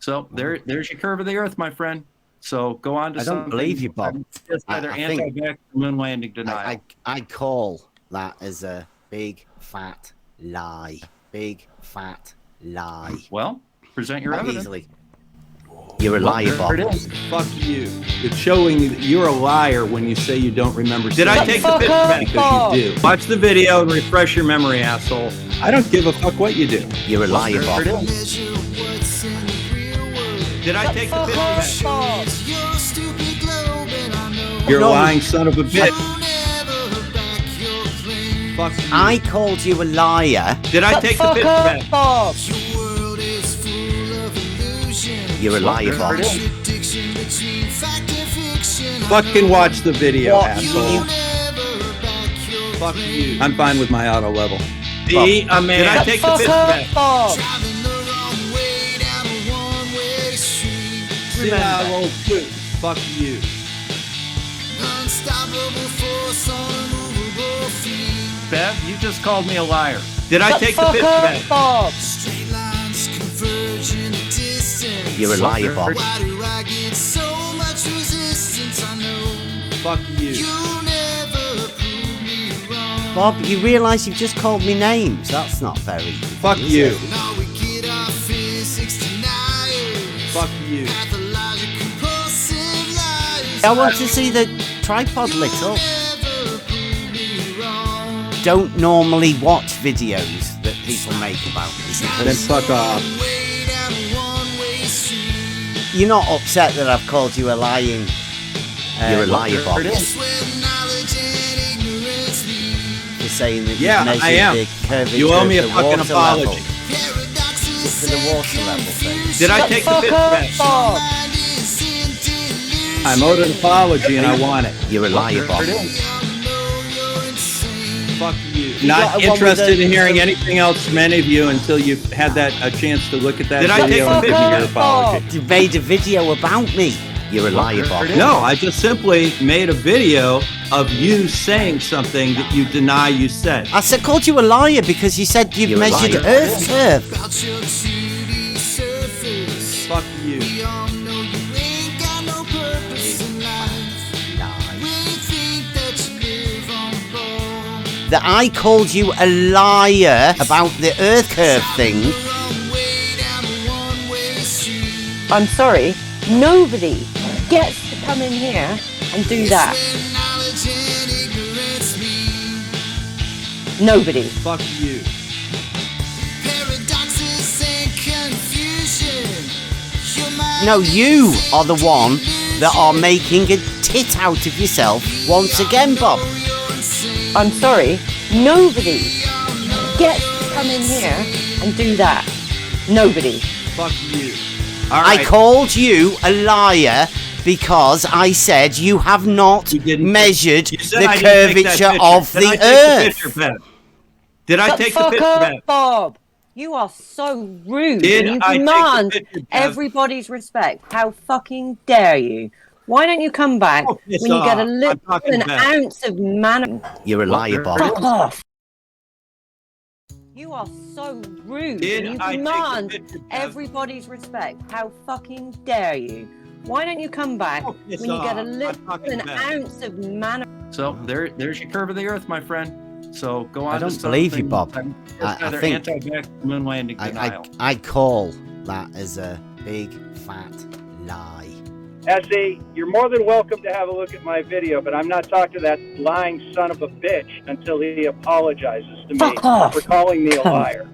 So there's your curve of the Earth, my friend. So go on to I don't believe you, Bob. It's either anti-vax or moon landing denial. I call that as a big fat lie. Big fat lie. Well, present your evidence. Easily. You're a liar, Bob. There it is. Fuck you. It's showing that you're a liar when you say you don't remember. Did I take the picture back? Because you do. Watch the video and refresh your memory, asshole. I don't give a fuck what you do. You're a liar, Bob. There it is. Did I take the picture back? You're a lying son of a bitch. Fuck you. I called you a liar. Did I take the picture back? You're a liar, Bob. There it is. Fucking watch the video, What? asshole. Fuck you. I'm fine with my auto level. Be a man. Did I take the picture back? Sit down, old foot. Fuck you. Bev, you just called me a liar. Did I take the picture back? You're a liar, Bob. Fuck you. Bob, you realise you've just called me names. That's not very. Fuck you. Fuck you. I want to see the tripod lit up. Don't normally watch videos that people make about me. Then fuck off. You're not upset that I've called you a lying. You're a liar, Bob. There it is. For saying that Yeah, you've measured I am. the curvature You owe me of a the fucking water apology. level. It's for the water level thing. Did I take the picture back? I'm owed an apology and I want it. You're a liar, Bob. There it is. Fuck you. got Not one with interested the- in hearing anything else from any of you until you've had that a chance to look at that Did I take video the and give me picture? your apology. You made a video about me. You're a liar, Bob. There it is. No, I just simply made a video of you saying something that you deny you said. I said called you a liar because you said you've You're a measured liar. Earth curve. Fuck you. That I called you a liar about the Earth curve thing. I'm sorry, nobody gets to come in here and do that. Nobody. Fuck you. No, you are the one that are making a tit out of yourself once again, Bob. I'm sorry, nobody gets to come in here and do that. Nobody. Fuck you. All I right. called you a liar because I said you have not You didn't. measured You said the I didn't take that curvature picture. of Did I the take the Earth. picture, Bev? Did I Shut take the the fuck picture up, back? Bob. You are so rude. Did and you I take the demand picture, Bev? everybody's respect. How fucking dare you? Why don't you come back Oh, piss when you get a off. little I'm talking an back. ounce of manner? You're a liar, Bob. Fuck off. You are so rude. Did and you I take the demand picture, Bev? everybody's respect. How fucking dare you? Why don't you come back Oh, piss when you get a off. I'm little talking an back. ounce of manner? So there's your curve of the Earth, my friend. So go on. I don't to believe you, something- Bob. It's I either think- anti-vax or moon landing denial. I call that as a big fat lie. Essie, you're more than welcome to have a look at my video, but I'm not talking to that lying son of a bitch until he apologizes to me Fuck off. for calling me a liar.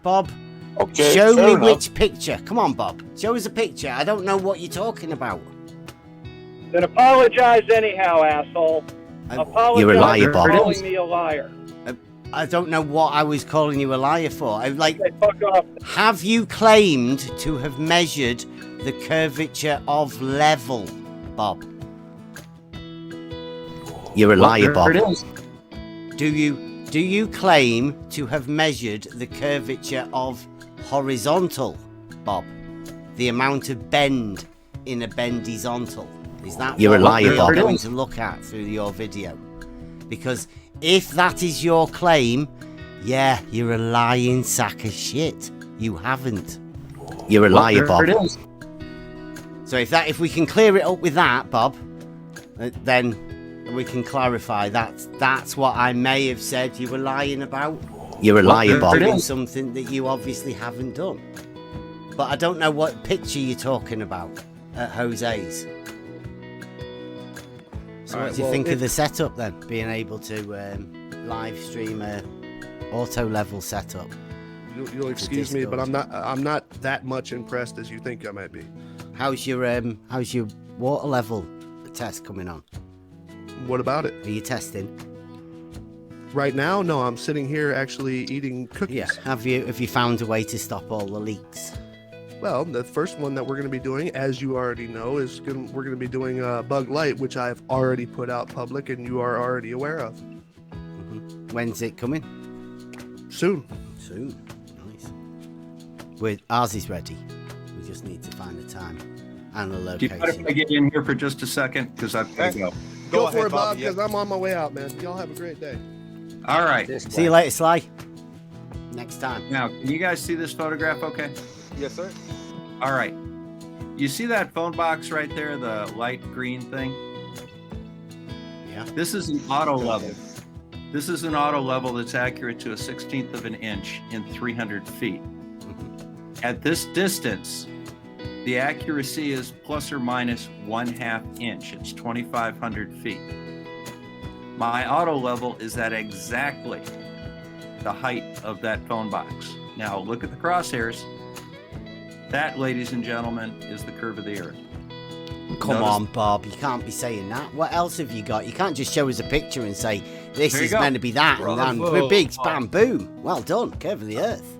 Bob, Okay, show fair me enough. which picture. Come on, Bob. Show us a picture. I don't know what you're talking about. Then apologize anyhow, asshole. Apologize You're a liar, for Bob. calling me a liar. I don't know what I was calling you a liar for. Hey, fuck off. Have you claimed to have measured the curvature of level, Bob? You're a liar, Bob. There it is. Do you claim to have measured the curvature of horizontal, Bob? The amount of bend in a bendizontal. Is that You're a what liar, we're Bob. going to look at through your video? Because if that is your claim, yeah, you're a lying sack of shit. You haven't. You're a liar, Bob. There it is. So if we can clear it up with that, Bob, then we can clarify that's what I may have said you were lying about. You're a liar, Bob. Doing something that you obviously haven't done. But I don't know what picture you're talking about at Jose's. So what do you think of the setup then? Being able to live stream a auto level setup. You'll excuse me, but I'm not that much impressed as you think I might be. How's your water level test coming on? What about it? Are you testing? Right now, no. I'm sitting here actually eating cookies. Yeah. Have you found a way to stop all the leaks? Well, the first one that we're going to be doing, as you already know, we're going to be doing Bug Light, which I've already put out public and you are already aware of. Mm-hmm. When's it coming? Soon. Nice. Ours is ready. We just need to find a time and a location. Do you mind if I get in here for just a second? Because I've got to go. Go for it, Bob, because I'm on my way out, man. Y'all have a great day. All right. See you later, Sly. Next time. Now, can you guys see this photograph okay? Yes, sir. All right. You see that phone box right there, the light green thing? Yeah. This is an auto level. This is an auto level that's accurate to a 1/16 of an inch in 300 feet. At this distance, the accuracy is plus or minus 1/2 inch. It's 2,500 feet. My auto level is at exactly the height of that phone box. Now look at the crosshairs. That, ladies and gentlemen, is the curve of the earth. Come on, Bob. You can't be saying that. What else have you got? You can't just show us a picture and say, this is meant to be that. And then big spam, boom. Well done. Curve of the earth.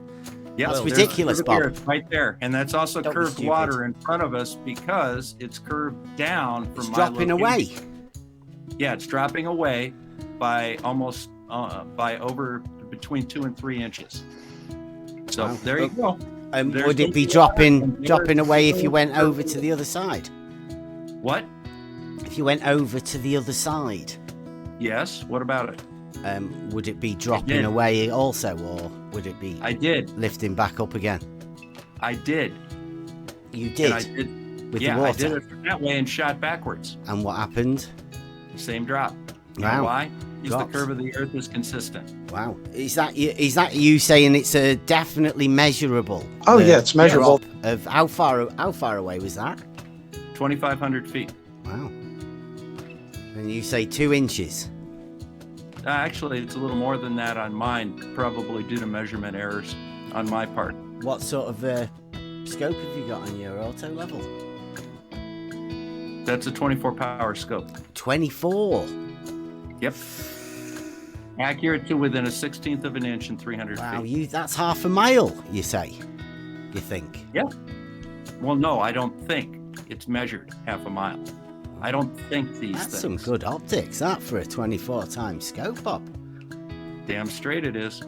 Yeah, that's ridiculous, Bob. Right there. And that's also curved water in front of us because it's curved down from my dropping away. Yeah, it's dropping away by almost over between 2 and 3 inches. So there you go. Would it be dropping away if you went over to the other side? What? If you went over to the other side? Yes. What about it? Would it be dropping away also, or would it be? I did. Lifting back up again. I did. You did. And I did. With the water. I did it that way and shot backwards. And what happened? Same drop. You Wow. know why? Because the curve of the earth is consistent. Wow. Is that you saying it's a definitely measurable? Oh yeah, it's measurable. Of how far away was that? 2,500 feet. Wow. And you say 2 inches? Actually, it's a little more than that on mine, probably due to measurement errors on my part. What sort of scope have you got on your auto level? That's a 24 power scope. 24? Yep. Accurate to within a 1/16 of an inch in 300 wow, feet. That's half a mile, you say? You think? Yeah. Well, no, I don't think. It's measured half a mile. I don't think these That's things. some good optics, that, for a 24 times scope, Bob. Damn straight it is.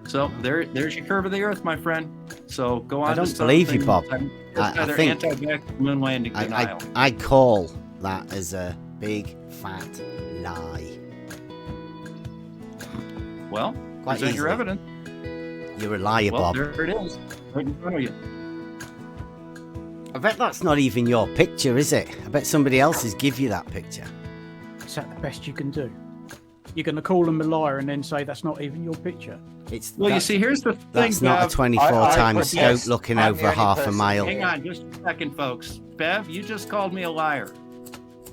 So there's your curve of the earth, my friend. So go on. I don't believe you, Bob. I think anti-vax moon landing denial. I call that as a big fat lie. Well, Quite present your easily. evidence. You're a liar, Well, Bob. there it is, right in front of you. I bet that's not even your picture, is it? I bet somebody else has give you that picture. Is that the best you can do? You're going to call them a liar and then say that's not even your picture? Well, you see, here's the thing. That's not a 24 times scope yes, looking I'm over the only half a person. mile. Hang on just a second, folks. Bev, you just called me a liar.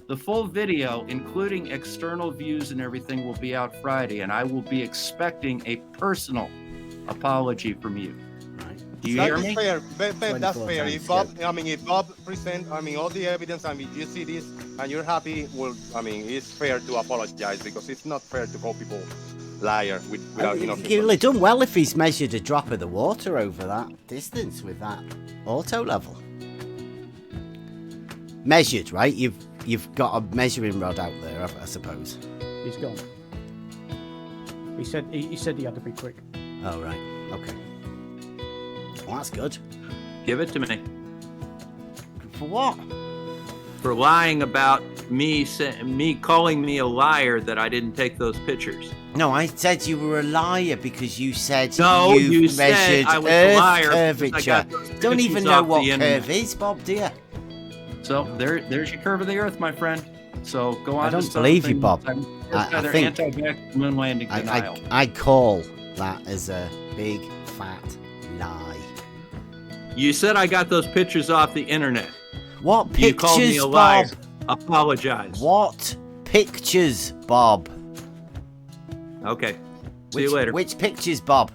The full video, including external views and everything, will be out Friday, and I will be expecting a personal apology from you. Right. Do you hear me? Fair. That's 24 fair. times If Bob, scope. if Bob present, all the evidence, you see this and you're happy, well, it's fair to apologize because it's not fair to call people liar without He'll have done well if he's measured a drop of the water over that distance with that auto level. Measured, right? You've got a measuring rod out there, I suppose. He's gone. He said he had to be quick. Oh, right. Okay. Well, that's good. Give it to me. For what? For lying about me calling me a liar that I didn't take those pictures. No, I said you were a liar because you said No, you've you said measured I was a Earth liar because I curvature. got those Don't even pictures know off what the internet. curve is, Bob, do you? So there's your curve of the Earth, my friend. So go on. I don't to believe you, something Bob. that's I either think- anti-vax moon landing denial. I call that as a big fat lie. You said I got those pictures off the internet. What pictures, You called me a liar. Bob? Apologize. What pictures, Bob? Okay. See you later. Which pictures, Bob?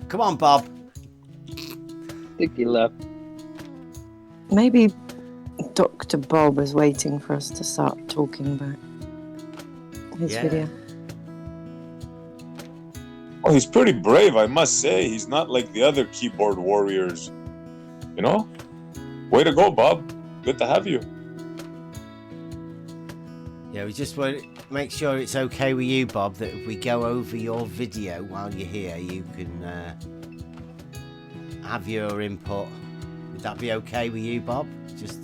Come on, Bob. I think he left. Maybe Dr. Bob is waiting for us to start talking about his Yeah. video. Oh, he's pretty brave, I must say. He's not like the other keyboard warriors. You know? Way to go, Bob. Good to have you. Yeah, we just want to make sure it's okay with you, Bob, that if we go over your video while you're here, you can have your input. Would that be okay with you, Bob? Just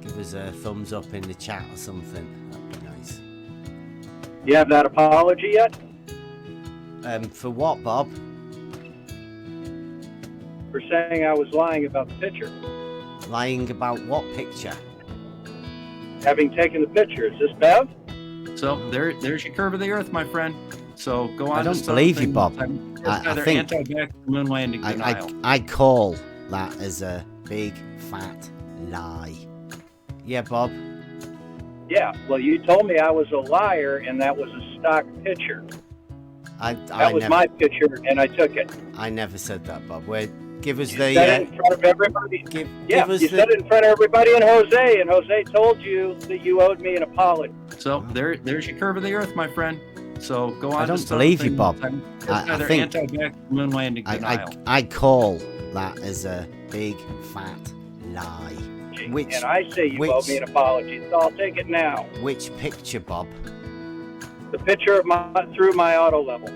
give us a thumbs up in the chat or something. That'd be nice. You have that apology yet? For what, Bob? For saying I was lying about the picture. Lying about what picture? Having taken the picture. Is this Bev? So there's your curve of the Earth, my friend. So go on. I don't to believe you, something Bob. that's I either think- anti-vax moon landing denial. I call that as a big fat lie. Yeah, Bob. Yeah. Well, you told me I was a liar, and that was a stock picture. That was my picture, and I took it. I never said that, Bob. Give us You the. said it in front of everybody. Give us you the. said it in front of everybody and Jose told you that you owed me an apology. So there's your curve of the Earth, my friend. So go on. I don't to believe you, something Bob. that's I either think- anti-vax moon landing denial. I call that as a big fat lie. Which And I say you owe me an apology, so I'll take it now. which picture, Bob? The picture of through my auto level.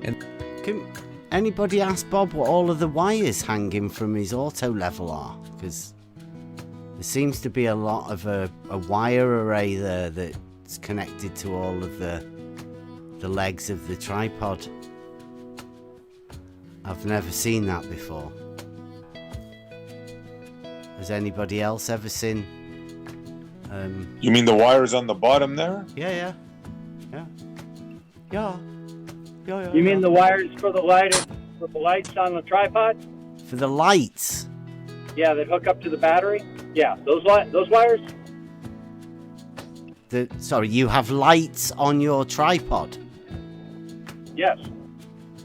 Can anybody ask Bob what all of the wires hanging from his auto level are? Because there seems to be a lot of a wire array there that's connected to all of the legs of the tripod. I've never seen that before. Has anybody else ever seen? You mean the wires on the bottom there? Yeah. You mean the wires for the lights on the tripod? For the lights? Yeah, that hook up to the battery. Yeah, those wires. Sorry, you have lights on your tripod? Yes.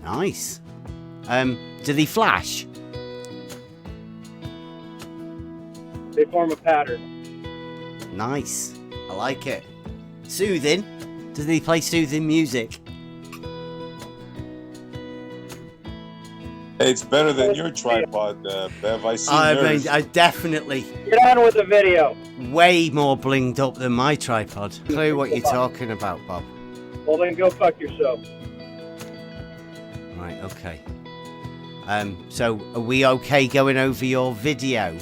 Nice. Do they flash? They form a pattern. Nice. I like it. Soothing? Do they play soothing music? Hey, it's better than your tripod, Bev. I see yours. I definitely Get on with the video. way more blinged up than my tripod. Clue what you're talking about, Bob. Well, then go fuck yourself. Right, okay. So are we okay going over your video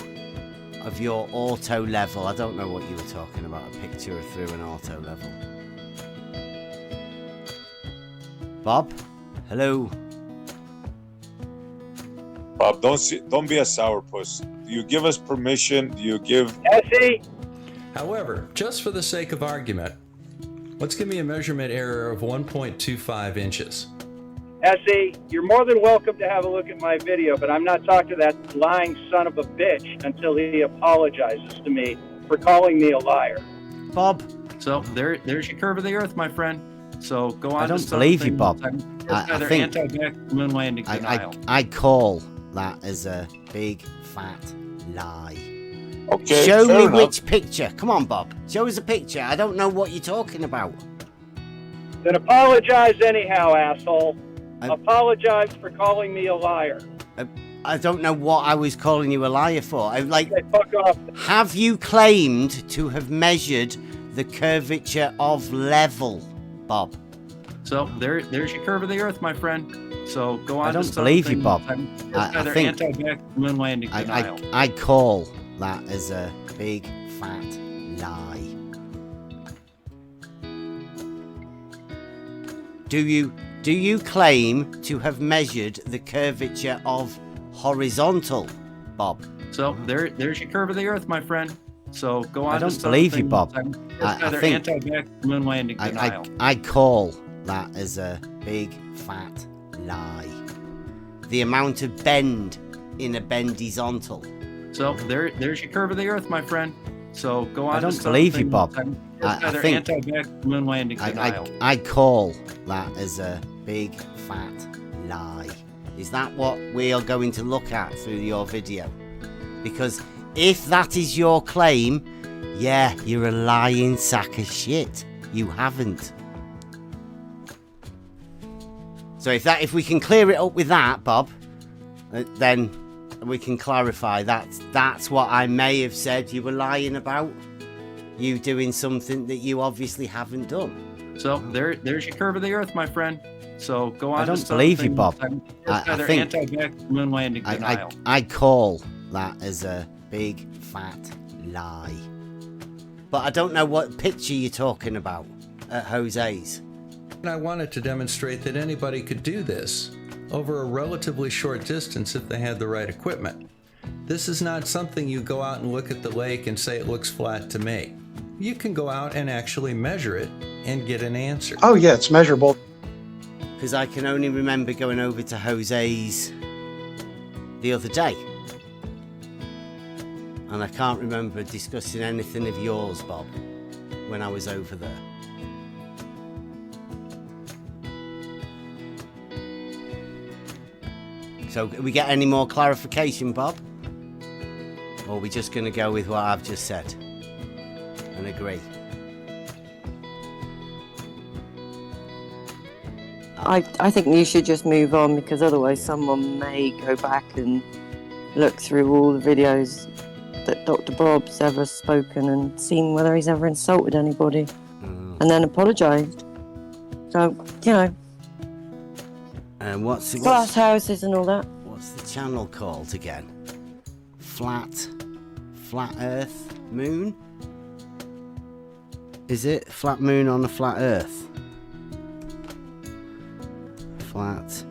of your auto level? I don't know what you were talking about, a picture through an auto level. Bob? Hello? Bob, don't be a sourpuss. Do you give us permission? Do you give... Essie? However, just for the sake of argument, let's give me a measurement error of 1.25 inches. Essie, you're more than welcome to have a look at my video, but I'm not talking to that lying son of a bitch until he apologizes to me for calling me a liar. Bob? So there's your curve of the Earth, my friend. So go on. I don't to believe you, something Bob. that's I either think- anti-vax moon landing denial. I call that as a big fat lie. Okay, Show fair me enough. which picture. Come on, Bob. Show us a picture. I don't know what you're talking about. Then apologize anyhow, asshole. Apologize for calling me a liar. I don't know what I was calling you a liar for. Fuck off. Have you claimed to have measured the curvature of level, Bob? So there's your curve of the Earth, my friend. So go on. I don't to believe you, something Bob. that's I either think- anti-vax moon landing denial. I call that as a big fat lie. Do you claim to have measured the curvature of horizontal, Bob? So there's your curve of the Earth, my friend. So go on. I don't believe you, Bob. I think moon landing denial. I call that as a big fat lie. The amount of bend in a bendizontal. So there's your curve of the Earth, my friend. So go on. I don't believe you, Bob. I think moon landing denial. I call that as a big fat lie. Is that what we are going to look at through your video? Because if that is your claim, yeah, you're a lying sack of shit. You haven't. So if we can clear it up with that, Bob, then we can clarify that's what I may have said you were lying about. You doing something that you obviously haven't done. So there's your curve of the Earth, my friend. So go on. I don't believe you, Bob. I think moon landing denial. I call that as a big fat lie. But I don't know what picture you're talking about at Jose's. And I wanted to demonstrate that anybody could do this over a relatively short distance if they had the right equipment. This is not something you go out and look at the lake and say it looks flat to me. You can go out and actually measure it and get an answer. Oh yeah, it's measurable. Because I can only remember going over to Jose's the other day. And I can't remember discussing anything of yours, Bob, when I was over there. So, can we get any more clarification, Bob? Or are we just going to go with what I've just said and agree? I think you should just move on, because otherwise someone may go back and look through all the videos that Dr. Bob's ever spoken and seen whether he's ever insulted anybody and then apologised. So, you know. And what's glass houses and all that. What's the channel called again? Flat Earth Moon? Is it Flat Moon on a Flat Earth? Flat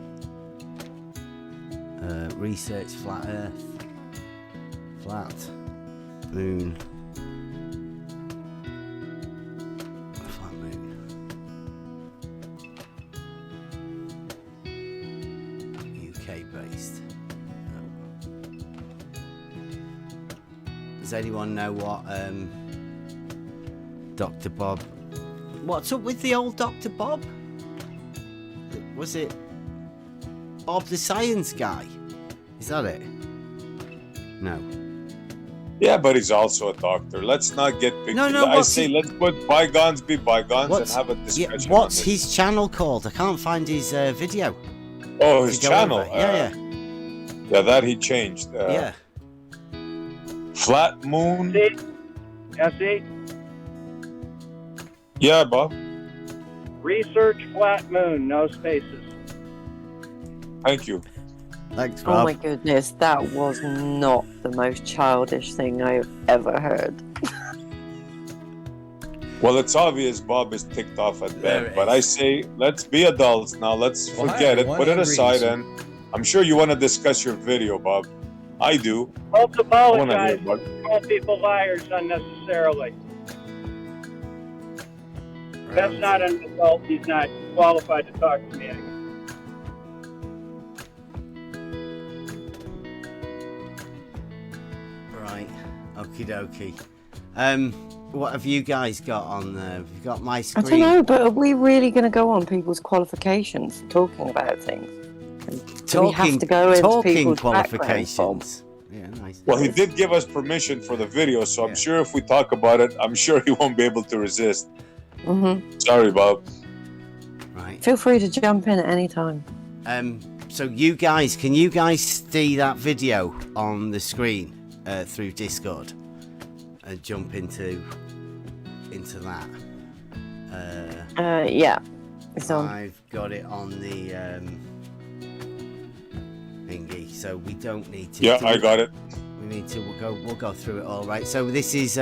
research Flat Earth. Flat Moon. Flat Moon. UK based. Does anyone know what Dr. Bob? What's up with the old Dr. Bob? Was it Bob the Science Guy? Is that it? No. Yeah, but he's also a doctor. Let's not get big. No, I say let's put bygones be bygones and have a discussion. Yeah, what's his channel called? I can't find his video. Oh, his channel. Yeah. Yeah, that he changed. Yeah. Flat Moon. SE? Yeah, Bob. Research Flat Moon, no spaces. Thank you. Thanks, Bob. Oh my goodness, that was not the most childish thing I've ever heard. Well, it's obvious Bob is ticked off at Ben, but I say let's be adults now. Let's forget it, put it aside, and I'm sure you want to discuss your video, Bob. I do. Don't apologize for calling people liars unnecessarily. That's not an adult. He's not qualified to talk to me anymore. Right. Okie dokie. What have you guys got on there? Have you got my I screen? don't know, but are we really going to go on people's qualifications for talking about things? Do we have to go into people's qualifications. Yeah, nice. Well, he did give us permission for the video, so I'm sure if we talk about it, I'm sure he won't be able to resist. Mm-hmm. Sorry, Bob. Right. Feel free to jump in at any time. So you guys, can you guys see that video on the screen through Discord and jump into that? Yeah. It's on. I've got it on the thingy, so we don't need to. Yeah, I got it. We We'll go through it all, right? So this is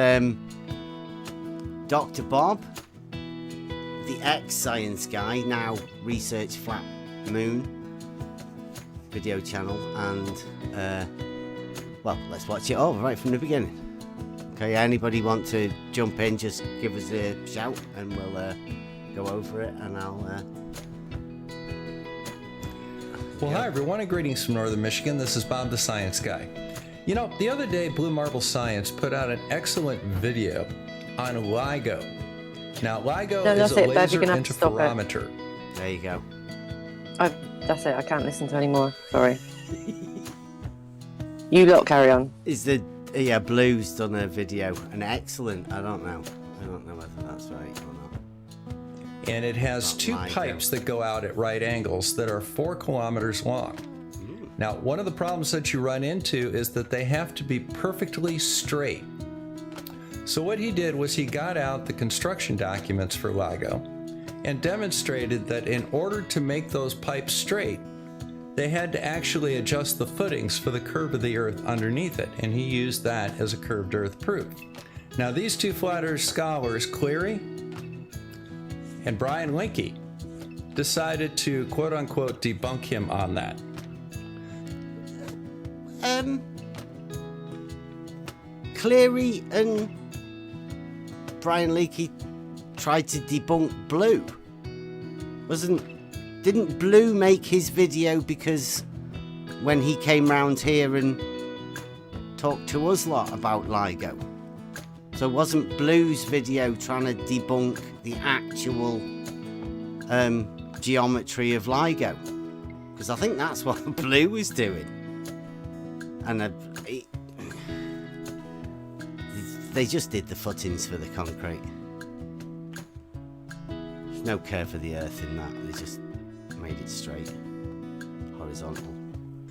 Dr. Bob, the ex-science guy, now Research Flat Moon video channel, and well, let's watch it all right from the beginning. Okay, anybody want to jump in, just give us a shout and we'll go over it, and I'll Well, hi everyone, and greetings from Northern Michigan. This is Bob the Science Guy. You know, the other day, Blue Marble Science put out an excellent video on LIGO. Now, LIGO is a laser interferometer. There you go. That's it, I can't listen to any more. Sorry. You lot carry on. Blue's done a video, an excellent, I don't know whether that's right or not. And it has two pipes that go out at right angles that are 4 kilometers long. Now, one of the problems that you run into is that they have to be perfectly straight. So what he did was he got out the construction documents for LIGO and demonstrated that in order to make those pipes straight, they had to actually adjust the footings for the curve of the earth underneath it, and he used that as a curved earth proof. Now, these two flat earth scholars, Cleary and Brian Linke, decided to quote-unquote debunk him on that. Cleary and Brian Leakey tried to debunk Blue. Didn't Blue make his video because when he came round here and talked to us lot about LIGO? So wasn't Blue's video trying to debunk the actual geometry of LIGO? Because I think that's what Blue was doing. And they just did the footings for the concrete. There's no curve of the earth in that. They just made it straight, horizontal.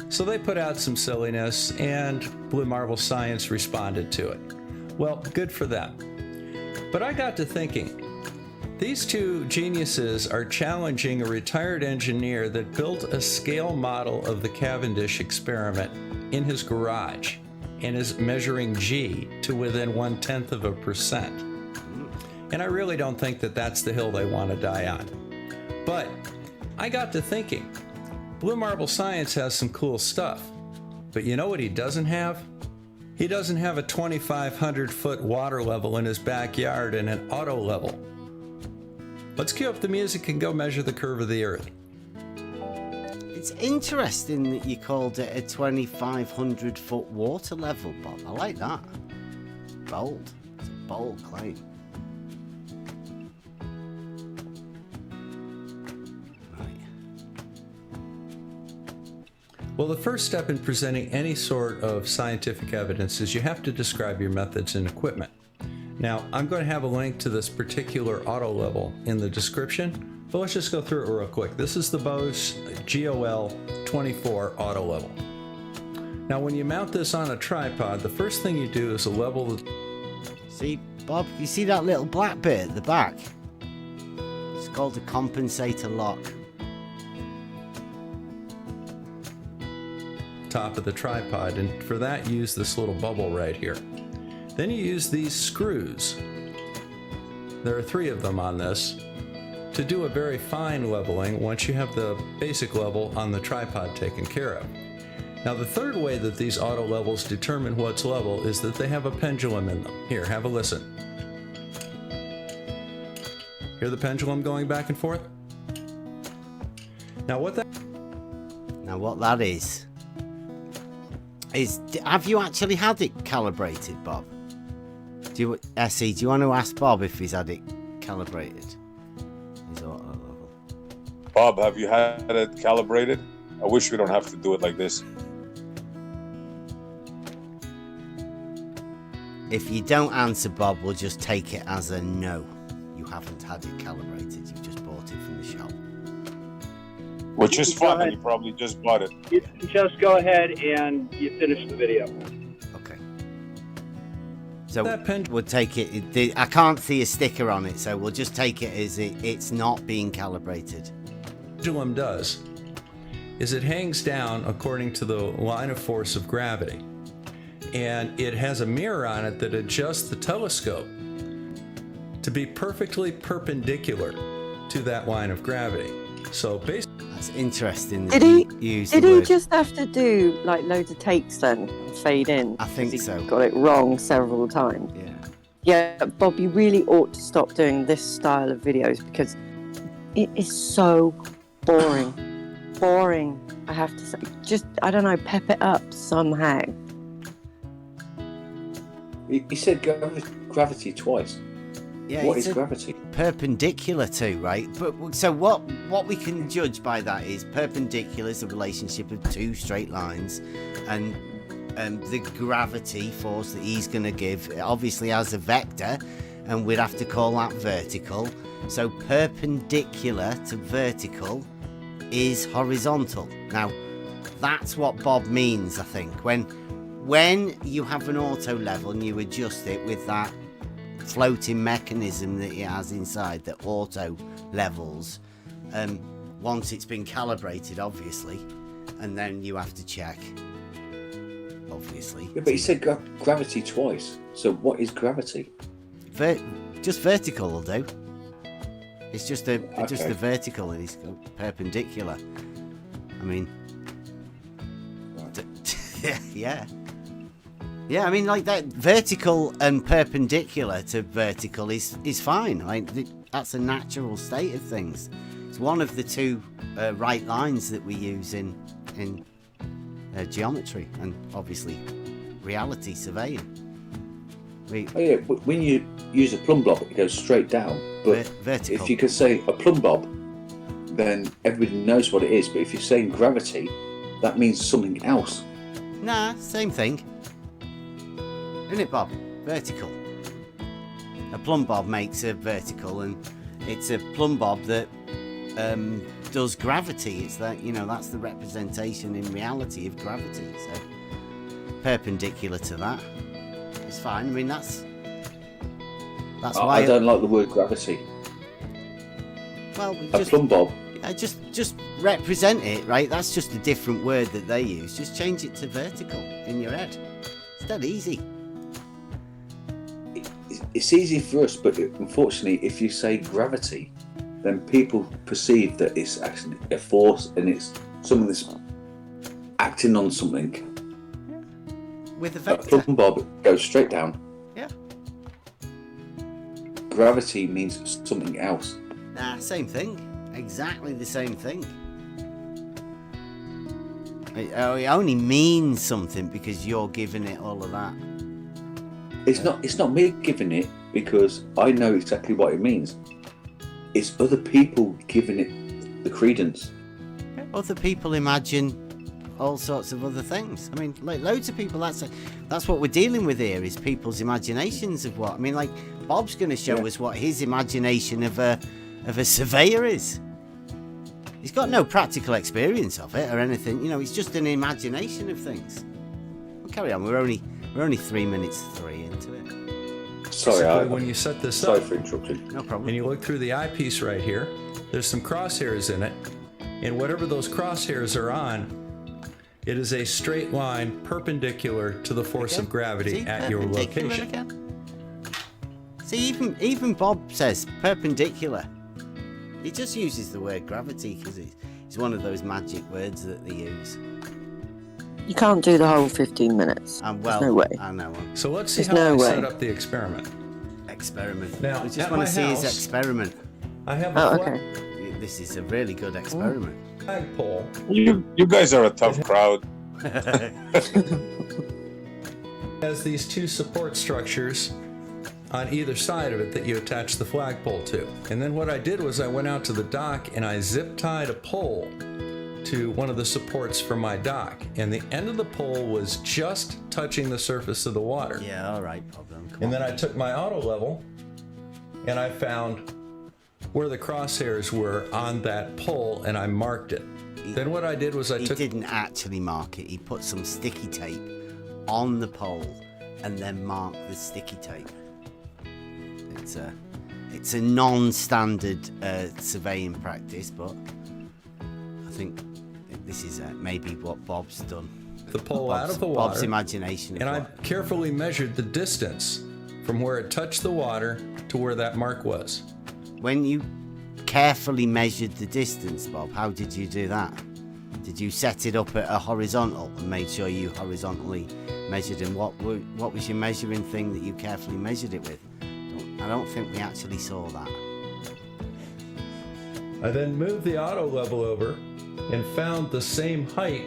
So they put out some silliness, and Blue Marble Science responded to it. Well, good for them. But I got to thinking, these two geniuses are challenging a retired engineer that built a scale model of the Cavendish experiment in his garage and is measuring G to within 0.1%. And I really don't think that that's the hill they want to die on. But I got to thinking, Blue Marble Science has some cool stuff. But you know what he doesn't have? He doesn't have a 2,500 foot water level in his backyard and an auto level. Let's cue up the music and go measure the curve of the earth. It's interesting that you called it a 2,500 foot water level, Bob. I like that. Bold. It's a bold claim. Well, the first step in presenting any sort of scientific evidence is you have to describe your methods and equipment. Now, I'm going to have a link to this particular auto level in the description, but let's just go through it real quick. This is the Bose GOL24 auto level. Now, when you mount this on a tripod, the first thing you do is level the... See, Bob, you see that little black bit at the back? It's called a compensator lock. Top of the tripod, and for that use this little bubble right here. Then you use these screws, there are 3 of them on this, to do a very fine leveling once you have the basic level on the tripod taken care of. Now, the third way that these auto levels determine what's level is that they have a pendulum in them. Here, have a listen. Hear the pendulum going back and forth? Now what that is have you actually had it calibrated, Bob? Essie, do you want to ask Bob if he's had it calibrated? His auto level. Bob, have you had it calibrated? I wish we don't have to do it like this. If you don't answer, Bob, we'll just take it as a no. You haven't had it calibrated. You've just bought it from the shop. Which is fun. You probably just bought it. You can just go ahead and you finish the video. Okay. So we'll take it. I can't see a sticker on it, so we'll just take it as it's not being calibrated. Pendulum does is it hangs down according to the line of force of gravity. and it has a mirror on it that adjusts the telescope to be perfectly perpendicular to that line of gravity. So basically, That's interesting. Did he just have to do like loads of takes then and fade in? I think so. Got it wrong several times. Yeah, Bob, you really ought to stop doing this style of videos because it is so boring. Boring, I have to say. Just, I don't know, pep it up somehow. He said gravity twice. Yeah, what is gravity? Perpendicular to, right? But so what we can judge by that is perpendicular is the relationship of two straight lines, and the gravity force that he's going to give obviously has a vector, and we'd have to call that vertical. So perpendicular to vertical is horizontal. Now, that's what Bob means, I think. When you have an auto level and you adjust it with that floating mechanism that it has inside that auto levels, once it's been calibrated, obviously, and then you have to check, obviously. Yeah, but he said gravity twice. So what is gravity? Just vertical will do. It's just a vertical, and it's perpendicular. I mean, yeah. I mean, like that vertical and perpendicular to vertical is fine. Like that's a natural state of things. It's one of the two right lines that we use in geometry and obviously reality surveying. When you use a plumb bob, it goes straight down. But vertical. If you could say a plumb bob, then everybody knows what it is. But if you're saying gravity, that means something else. Nah, same thing. Isn't it, Bob? Vertical. A plumb bob makes a vertical, and it's a plumb bob that does gravity. It's that, that's the representation in reality of gravity. So perpendicular to that. It's fine. I mean, that's why I don't like the word gravity. Well, a plumb bob. Just represent it, right? That's just a different word that they use. Just change it to vertical in your head. It's that easy. It's easy for us, but unfortunately, if you say gravity, then people perceive that it's actually a force and it's something that's acting on something. With a vector. A plumb bob goes straight down. Yeah. Gravity means something else. Nah, same thing. Exactly the same thing. It only means something because you're giving it all of that. It's not me giving it because I know exactly what it means. It's other people giving it the credence. Other people imagine all sorts of other things. I mean, like loads of people. That's what we're dealing with here is people's imaginations of what. I mean, like Bob's going to show us what his imagination of a surveyor is. He's got no practical experience of it or anything. It's just an imagination of things. Well, carry on. We're only 3 minutes 3 into it. Sorry, when you set this sorry up, for interrupting. No problem. and you look through the eyepiece right here, there's some crosshairs in it, and whatever those crosshairs are on, it is a straight line perpendicular to the force of gravity at your location. Again? See, even Bob says perpendicular. He just uses the word gravity because it's one of those magic words that they use. You can't do the whole 15 minutes. There's no way. I know. So let's see There's how no I way. set up the experiment. Experiment. Now, we just at want my to see his house, experiment. I have a okay. This is a really good experiment. flagpole. You guys are a tough crowd. Has these two support structures on either side of it that you attach the flagpole to. And then what I did was I went out to the dock and I zip tied a pole to one of the supports for my dock, and the end of the pole was just touching the surface of the water. Yeah, all right, problem. And then I took my auto level and I found where the crosshairs were on that pole and I marked it. Then what I did was He didn't actually mark it. He put some sticky tape on the pole and then marked the sticky tape. It's a non-standard surveying practice, but I think this is maybe what Bob's done. the pole out of the water. Bob's imagination. And I carefully measured the distance from where it touched the water to where that mark was. When you carefully measured the distance, Bob, how did you do that? Did you set it up at a horizontal and made sure you horizontally measured? And what was your measuring thing that you carefully measured it with? I don't think we actually saw that. I then moved the auto level over and found the same height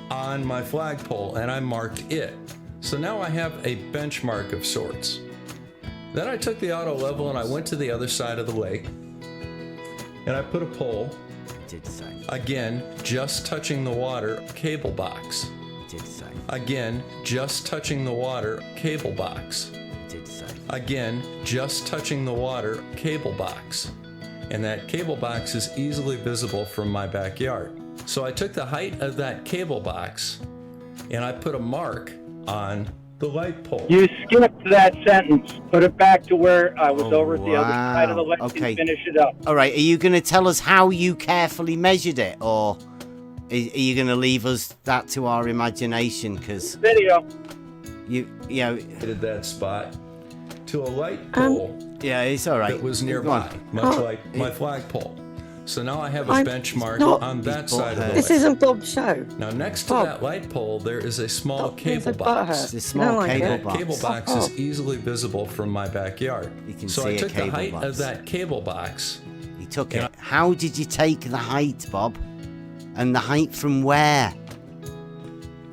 on my flagpole, and I marked it. So now I have a benchmark of sorts. Then I took the auto level and I went to the other side of the lake, and I put a pole, again, just touching the water, cable box. Again, just touching the water, cable box. Again, just touching the water, cable box. And that cable box is easily visible from my backyard. So I took the height of that cable box and I put a mark on the light pole. You skipped that sentence. Put it back to where I was over at the other side of the lake and finish it up. All right, are you going to tell us how you carefully measured it, or are you going to leave us that to our imagination? Because video. You know, did that spot to a light pole. Yeah, it's all right. That was nearby, much like my flagpole. So now I have a benchmark on that side of the lake. This isn't Bob's show. Now next to that light pole, there is a small cable box. It's a small cable box. That cable box is easily visible from my backyard. You can so see I took a cable the height box. of that cable box. You took it. How did you take the height, Bob? And the height from where?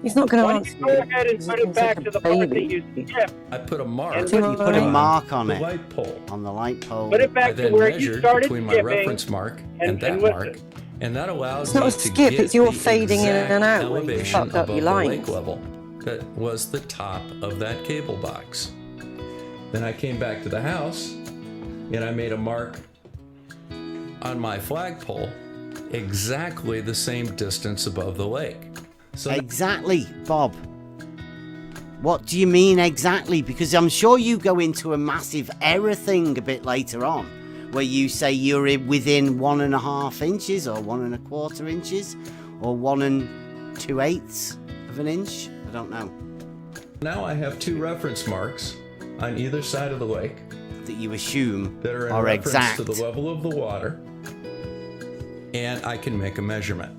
He's not going to Why answer. don't you go ahead and put it back to the part that you skipped? I put a mark. You put a mark on the it. light pole. On the light pole. Put it back I to then where you measured started between my skipping. reference mark and that mark, and that allows It's not me a to skip, get it's your the fading in exact and out when you elevation fucked up above your the lines. lake level. That was the top of that cable box. Then I came back to the house and I made a mark on my flagpole exactly the same distance above the lake. So Exactly, Bob. What do you mean exactly? Because I'm sure you go into a massive error thing a bit later on, where you say you're within 1.5 inches or 1.25 inches or 1 2/8 of an inch. I don't know. now I have two reference marks on either side of the lake that you assume that are in are reference exact to the level of the water, and I can make a measurement.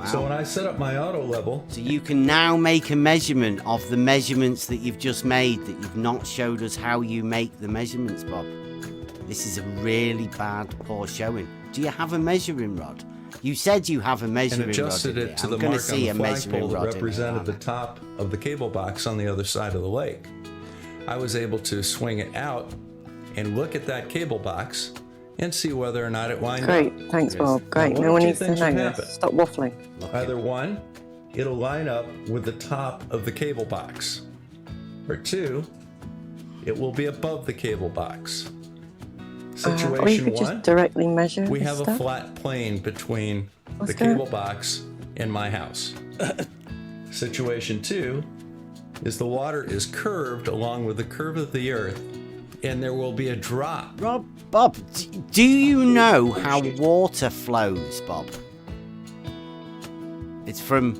So when I set up my auto level, So you can now make a measurement of the measurements that you've just made, that you've not showed us how you make the measurements, Bob. This is a really bad, poor showing. Do you have a measuring rod? You said you have a and measuring adjusted rod. it to the I'm gonna mark on see the a measuring flagpole that rod in represented the here. top of the cable box on the other side of the lake. I was able to swing it out and look at that cable box and see whether or not it lined Great, up. thanks, Bob. Great. Now, No one one of two needs to things know would this. happen. Stop waffling. Either one, it'll line up with the top of the cable box, or two, it will be above the cable box. Or you Situation could one, just directly measure we this have a stuff. flat plane between What's the that? cable box and my house. Situation two is the water is curved along with the curve of the earth, and there will be a drop. Bob, do you know how water flows, Bob? It's from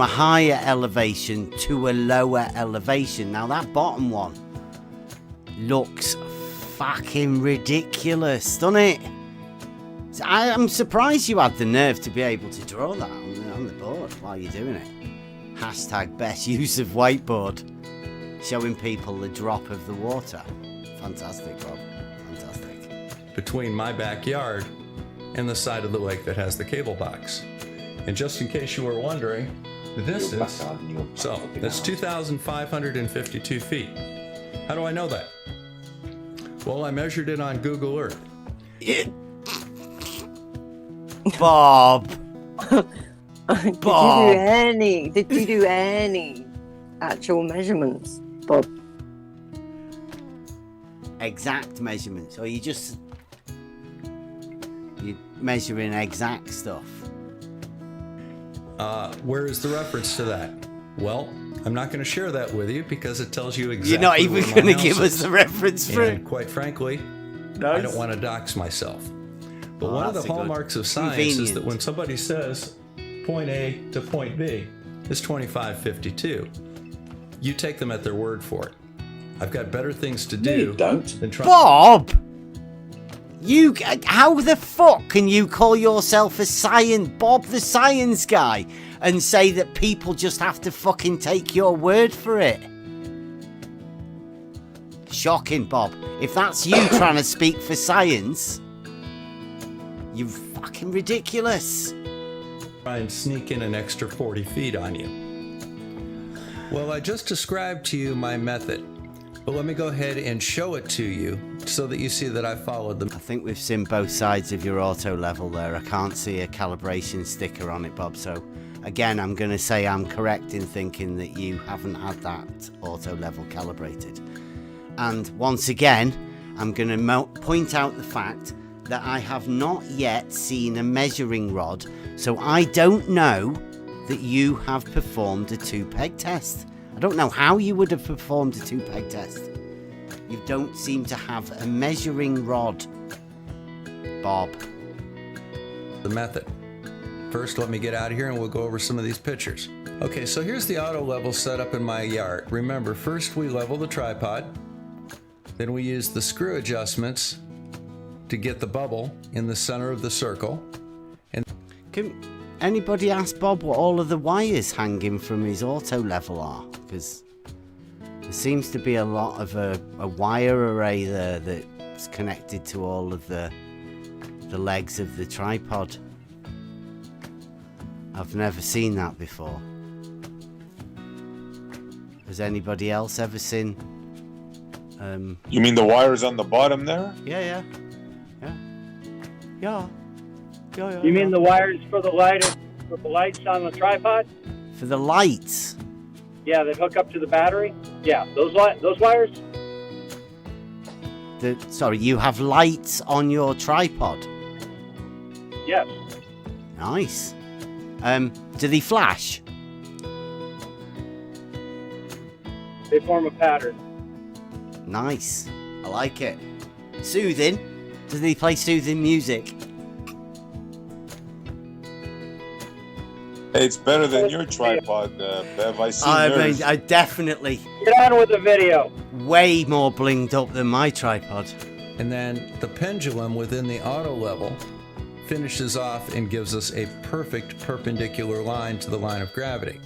a higher elevation to a lower elevation. Now that bottom one looks fucking ridiculous, doesn't it? So I'm surprised you had the nerve to be able to draw that on the board while you're doing it. Hashtag best use of whiteboard. Showing people the drop of the water. Fantastic, Bob. Fantastic. Between my backyard and the side of the lake that has the cable box. And just in case you were wondering, the distance, so that's 2,552 feet. How do I know that? Well, I measured it on Google Earth. Bob. Bob. Did you do any actual measurements, Bob? Exact measurements, or you're measuring exact stuff? Where is the reference to that? Well, I'm not going to share that with you because it tells you exactly. You're not even where my going to house give us is. the reference for And it. quite frankly, I Nice. don't want to dox myself. But Oh, one of the that's a good- hallmarks of science is that convenient. when somebody says point A to point B, is 2552. You take them at their word for it. I've got better things to do than try. Bob! You, how the fuck can you call yourself Bob the science guy, and say that people just have to fucking take your word for it? Shocking, Bob. If that's you trying to speak for science, you're fucking ridiculous. Try and sneak in an extra 40 feet on you. Well, I just described to you my method, but let me go ahead and show it to you so that you see that I followed them. I think we've seen both sides of your auto level there. I can't see a calibration sticker on it, Bob, so again, I'm going to say I'm correct in thinking that you haven't had that auto level calibrated. And once again, I'm going to point out the fact that I have not yet seen a measuring rod, so I don't know that you have performed a 2-peg test. I don't know how you would have performed a 2-peg test. You don't seem to have a measuring rod, Bob. The method. First, let me get out of here and we'll go over some of these pictures. Okay, so here's the auto level set up in my yard. Remember, first we level the tripod, then we use the screw adjustments to get the bubble in the center of the circle. And can anybody ask Bob what all of the wires hanging from his auto level are? Because there seems to be a lot of a wire array there that's connected to all of the legs of the tripod. I've never seen that before. Has anybody else ever seen? You mean the wires on the bottom there? Yeah. You mean the wires for the lights on the tripod? For the lights? Yeah, that hook up to the battery. Yeah, those wires. Sorry, you have lights on your tripod? Yes. Nice. Do they flash? They form a pattern. Nice. I like it. Soothing? Do they play soothing music? Hey, it's better than your tripod, Bev. I mean, I definitely... Get on with the video. Way more blinged up than my tripod. And then the pendulum within the auto level finishes off and gives us a perfect perpendicular line to the line of gravity.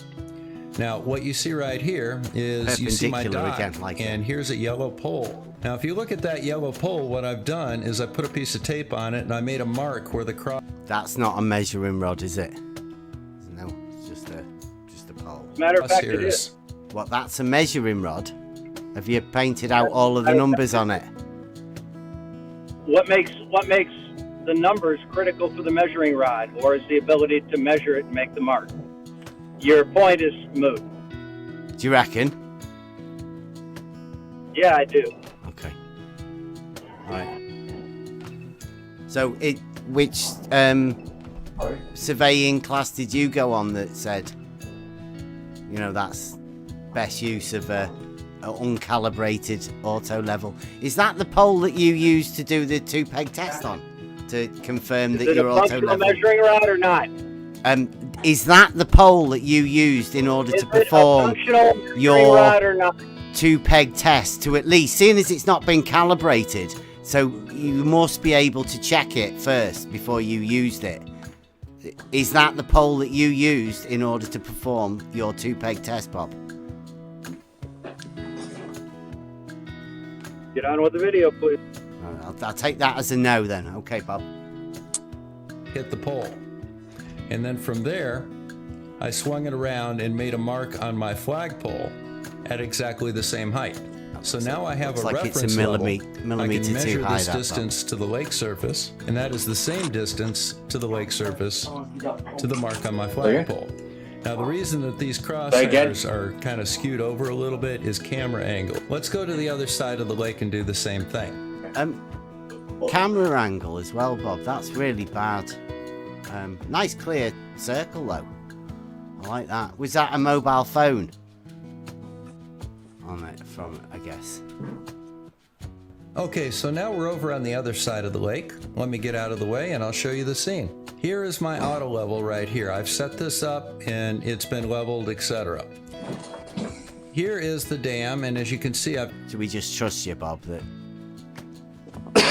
Now, what you see right here is you see my dot, and here's a yellow pole. Now, if you look at that yellow pole, what I've done is I put a piece of tape on it and I made a mark where the cross... That's not a measuring rod, is it? No, it's just a pole. Matter of fact, it is. What, that's a measuring rod? Have you painted out all of the numbers on it? What makes the numbers critical for the measuring rod, or is the ability to measure it and make the mark? Your point is moot. Do you reckon? Yeah, I do. Okay. All right. So, which surveying class did you go on that said, you know, that's best use of a uncalibrated auto level? Is that the pole that you used to do the 2-peg test on to confirm that your auto level? Is it a measuring rod or not? Is that the pole that you used in order to perform your 2-peg test to at least, seeing as it's not been calibrated, so you must be able to check it first before you used it. Is that the pole that you used in order to perform your 2-peg test, Bob? Get on with the video, please. I'll take that as a no then. Okay, Bob. Hit the pole. And then from there, I swung it around and made a mark on my flagpole at exactly the same height. So now I have a reference level. I can measure this distance to the lake surface, and that is the same distance to the lake surface to the mark on my flagpole. Now the reason that these crosshairs are kind of skewed over a little bit is camera angle. Let's go to the other side of the lake and do the same thing. Camera angle as well, Bob. That's really bad. Nice clear circle though. I like that. Was that a mobile phone on it from, I guess? Okay, so now we're over on the other side of the lake. Let me get out of the way and I'll show you the scene. Here is my auto level right here. I've set this up and it's been leveled, etc. Here is the dam, and as you can see, Do we just trust you, Bob, that...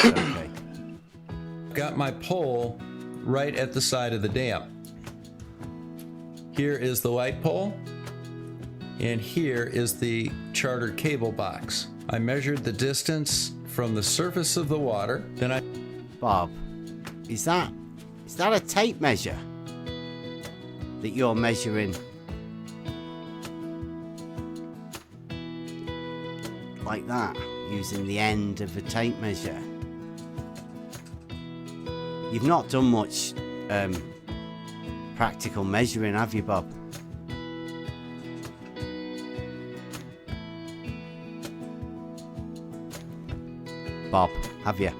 Okay. Got my pole right at the side of the dam. Here is the light pole, and here is the charter cable box. I measured the distance from the surface of the water, then I... Bob, is that a tape measure that you're measuring? Like that, using the end of a tape measure? You've not done much practical measuring, have you, Bob? Bob, have you?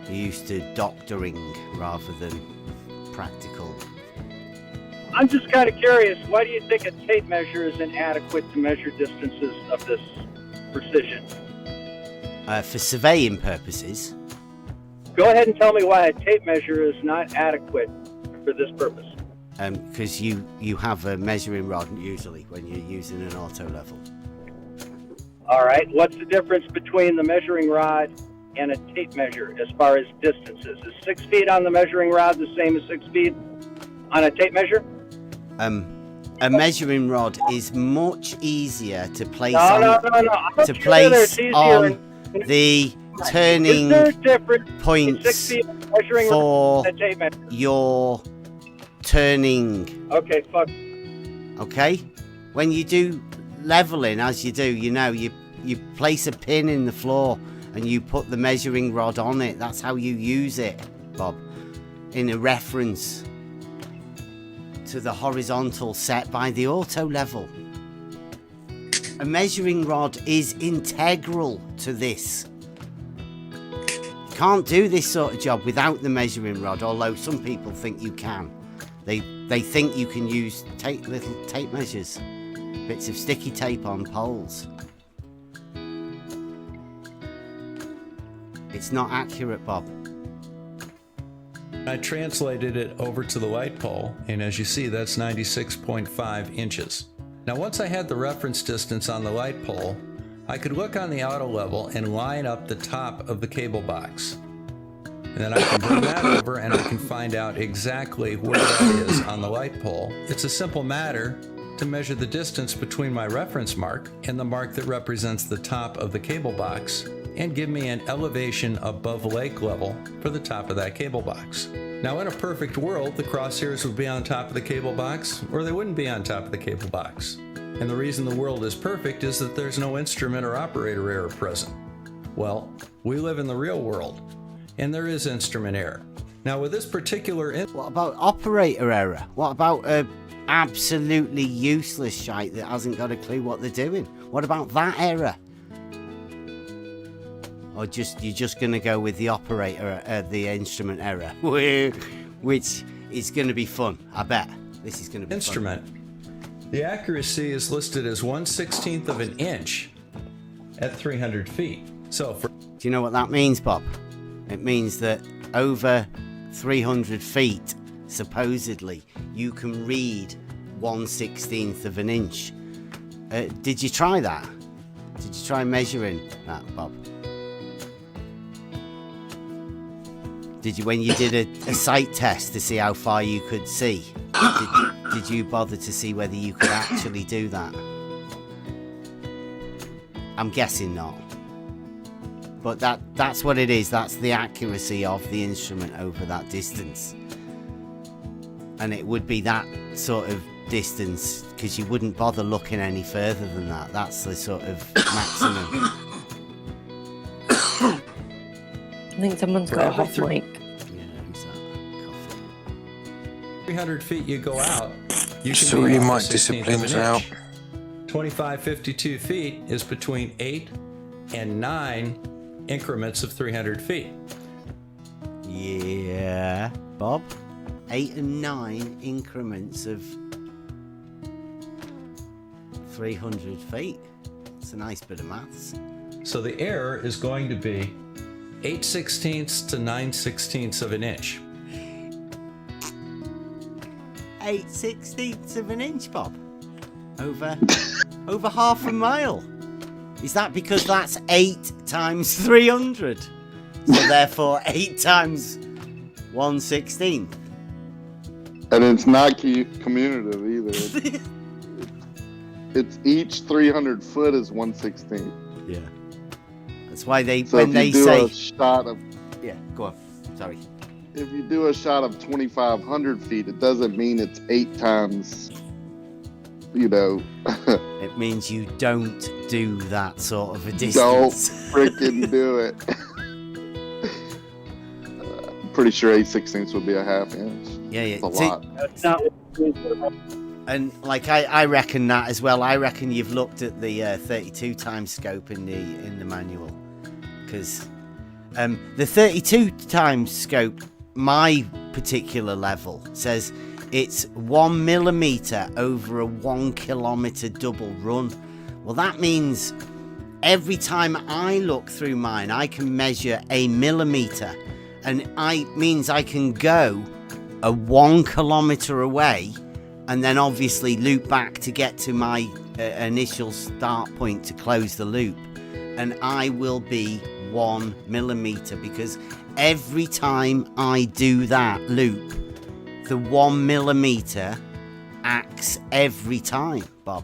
You're used to doctoring rather than practical. I'm just kind of curious, why do you think a tape measure is inadequate to measure distances of this precision? For surveying purposes. Go ahead and tell me why a tape measure is not adequate for this purpose. Because you have a measuring rod usually when you're using an auto level. All right, what's the difference between the measuring rod and a tape measure as far as distances? Is 6 feet on the measuring rod the same as 6 feet on a tape measure? A measuring rod is much easier to place to place on the turning points for your turning. Okay, fuck. Okay? When you do leveling, as you do, you know, you place a pin in the floor and you put the measuring rod on it. That's how you use it, Bob, in a reference to the horizontal set by the auto level. A measuring rod is integral to this. You can't do this sort of job without the measuring rod, although some people think you can. They think you can use little tape measures, bits of sticky tape on poles. It's not accurate, Bob. I translated it over to the light pole, and as you see, that's 96.5 inches. Now, once I had the reference distance on the light pole, I could look on the auto level and line up the top of the cable box. And then I can bring that over and I can find out exactly where that is on the light pole. It's a simple matter to measure the distance between my reference mark and the mark that represents the top of the cable box, and give me an elevation above lake level for the top of that cable box. Now, in a perfect world, the crosshairs would be on top of the cable box, or they wouldn't be on top of the cable box. And the reason the world is perfect is that there's no instrument or operator error present. Well, we live in the real world, and there is instrument error. Now, with this particular... What about operator error? What about absolutely useless shite that hasn't got a clue what they're doing? What about that error? Or you're just going to go with the operator, the instrument error, which is going to be fun. I bet this is going to be instrument. Fun. The accuracy is listed as 1/16 of an inch at 300 feet. So, do you know what that means, Bob? It means that over 300 feet, supposedly, you can read 1/16 of an inch. Did you try that? Did you try measuring that, Bob? Did you, when you did a sight test to see how far you could see, did you bother to see whether you could actually do that? I'm guessing not. But that's what it is. That's the accuracy of the instrument over that distance. And it would be that sort of distance because you wouldn't bother looking any further than that. That's the sort of maximum. I think someone's got a hot mic. Yeah, who's that? Coffee. 300 feet you go out. You can Sorry, my disciplines are out. 2552 feet is between 8 and 9 increments of 300 feet. Yeah, Bob? 8 and 9 increments of 300 feet. That's a nice bit of maths. So the error is going to be 8/16 to 9/16 of an inch. 8/16 of an inch, Bob. Over half a mile. Is that because that's 8 times 300? So therefore 8 times 1/16. And it's not commutative either. It's each 300 foot is 1/16. Yeah. That's why they So when if they you do say a shot of yeah, go on. Sorry. if you do a shot of 2,500 feet, it doesn't mean it's 8 times. It means you don't do that sort of a Don't distance. freaking do it. Pretty sure 8/16 would be a half inch. Yeah, yeah. It's a lot. That's not what And like I reckon that as well. I reckon you've looked at the 32 times scope in the manual, because the 32 times scope, my particular level says it's 1 millimeter over a 1 kilometer double run. Well, that means every time I look through mine, I can measure a millimeter, and means I can go a 1 kilometer away, and then obviously loop back to get to my initial start point to close the loop, and I will be 1 millimeter, because every time I do that loop, the 1 millimeter acts every time, Bob.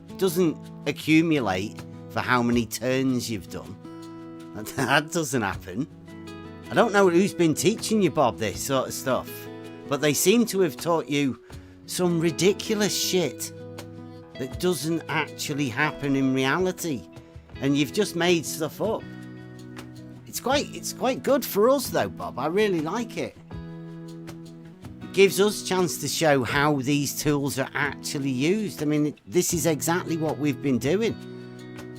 It doesn't accumulate for how many turns you've done. That doesn't happen. I don't know who's been teaching you, Bob, this sort of stuff, but they seem to have taught you some ridiculous shit that doesn't actually happen in reality, and you've just made stuff up. It's quite good for us though, Bob. I really like it. It gives us a chance to show how these tools are actually used. I mean, this is exactly what we've been doing.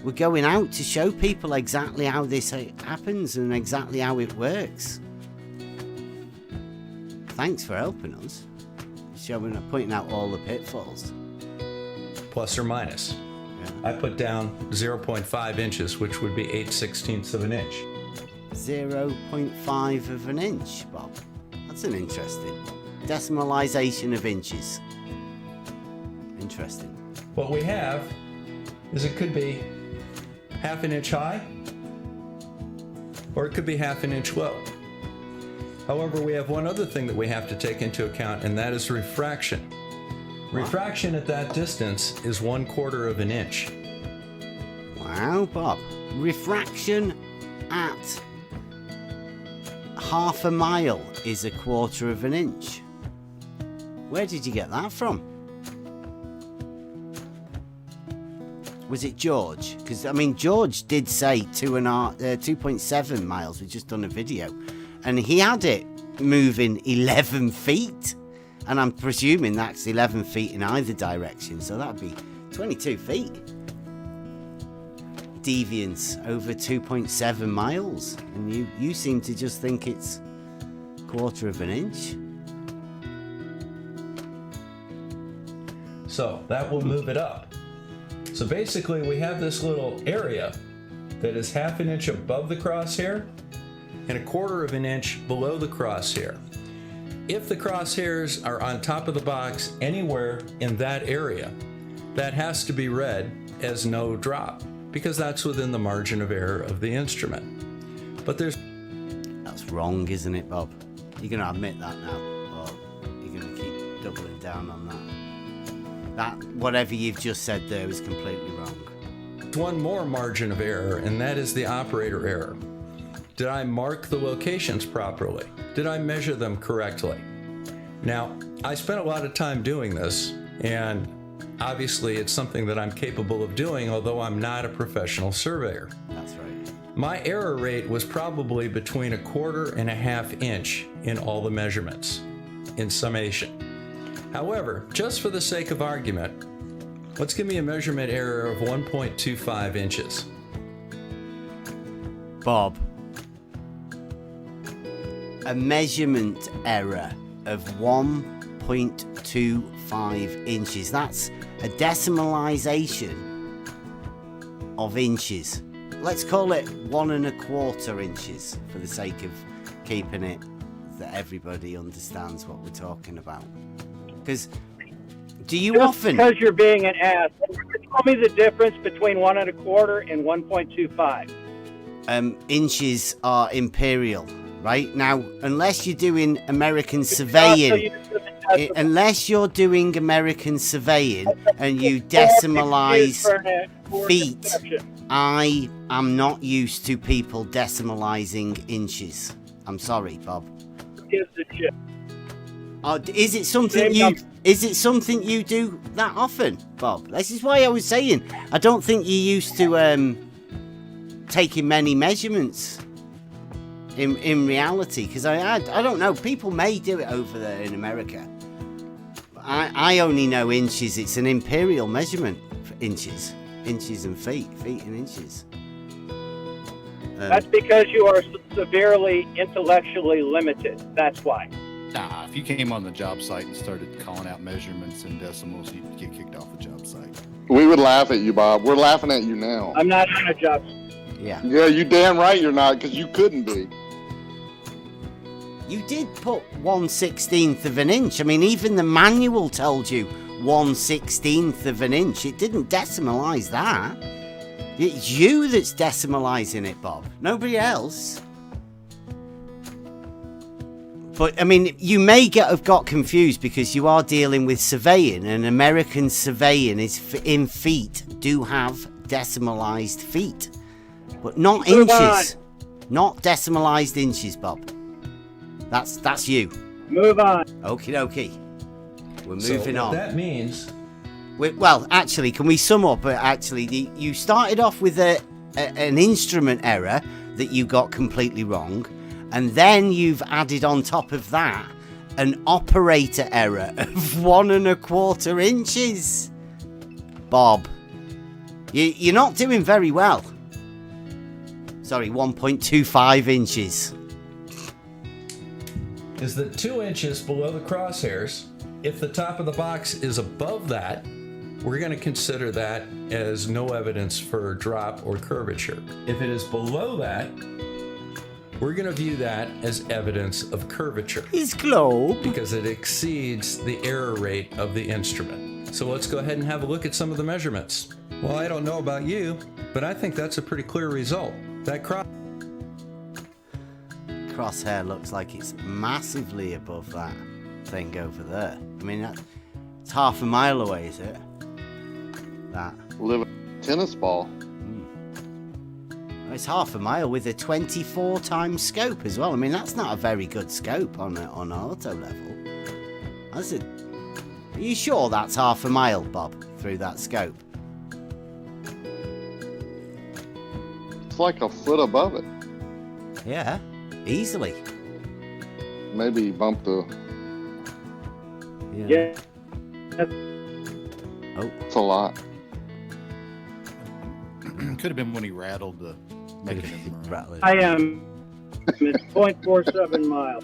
We're going out to show people exactly how this happens and exactly how it works. Thanks for helping us. Pointing out all the pitfalls. Plus or minus. Yeah. I put down 0.5 inches, which would be 8/16 of an inch. 0.5 of an inch, Bob. That's an interesting decimalization of inches. Interesting. What we have is it could be half an inch high, or it could be half an inch low. However, we have one other thing that we have to take into account, and that is refraction. Refraction at that distance is 1/4 of an inch. Wow, Bob. Refraction at half a mile is 1/4 of an inch. Where did you get that from? Was it George? Because, I mean, George did say 2.7 miles. We've just done a video. And he had it moving 11 feet. And I'm presuming that's 11 feet in either direction. So that'd be 22 feet. Deviance over 2.7 miles. And you seem to just think it's 1/4 of an inch. So that will move it up. So basically we have this little area that is half an inch above the crosshair and 1/4 of an inch below the crosshair. If the crosshairs are on top of the box anywhere in that area, that has to be read as no drop, because that's within the margin of error of the instrument. But That's wrong, isn't it, Bob? You're going to admit that now, or you're going to keep doubling down on that? That, whatever you've just said there, is completely wrong. one more margin of error, and that is the operator error. Did I mark the locations properly? Did I measure them correctly? Now, I spent a lot of time doing this, and obviously it's something that I'm capable of doing, although I'm not a professional surveyor. That's right. My error rate was probably between 1/4 and 1/2 inch in all the measurements, in summation. However, just for the sake of argument, let's give me a measurement error of 1.25 inches. Bob, a measurement error of 1.25 inches. That's a decimalization of inches. Let's call it 1 1/4 inches for the sake of keeping it that everybody understands what we're talking about. Because do you often... Because you're being an ass. Tell me the difference between 1 1/4 and 1.25. Inches are imperial, right? Now, unless you're doing American surveying, unless you're doing American surveying and you decimalize feet, I am not used to people decimalizing inches. I'm sorry, Bob. Is it something you do that often, Bob? This is why I was saying I don't think you're used to taking many measurements in reality, because I don't know, people may do it over there in America. I only know inches. It's an imperial measurement for inches and feet and inches. That's because you are severely intellectually limited. That's why. Nah, if you came on the job site and started calling out measurements in decimals, you'd get kicked off the job site. We would laugh at you, Bob. We're laughing at you now. I'm not on a job site. Yeah. Yeah, you damn right you're not, because you couldn't be. You did put 1/16 of an inch. I mean, even the manual told you 1/16 of an inch. It didn't decimalize that. It's you that's decimalizing it, Bob. Nobody else. But, I mean, you may have got confused because you are dealing with surveying, and American surveying is in feet, do have decimalized feet. But not inches. Not decimalized inches, Bob. That's you. Move on. Okie dokie. We're moving on. That means... Well, actually, can we sum up? Actually, you started off with an instrument error that you got completely wrong. And then you've added on top of that an operator error of 1 1/4 inches. Bob, you're not doing very well. Sorry, 1.25 inches. Is that 2 inches below the crosshairs? If the top of the box is above that, we're going to consider that as no evidence for drop or curvature. If it is below that, we're going to view that as evidence of curvature. His globe. Because it exceeds the error rate of the instrument. So let's go ahead and have a look at some of the measurements. Well, I don't know about you, but I think that's a pretty clear result. That crosshair looks like it's massively above that thing over there. I mean, it's half a mile away, is it? That. Live a tennis ball. It's half a mile with a 24 times scope as well. I mean, that's not a very good scope on auto level. That's it. Are you sure that's half a mile, Bob, through that scope? It's like a foot above it. Yeah, easily. Maybe bump the... Yeah. Oh. It's a lot. Could have been when he rattled the mechanism. I am at 0.47 miles.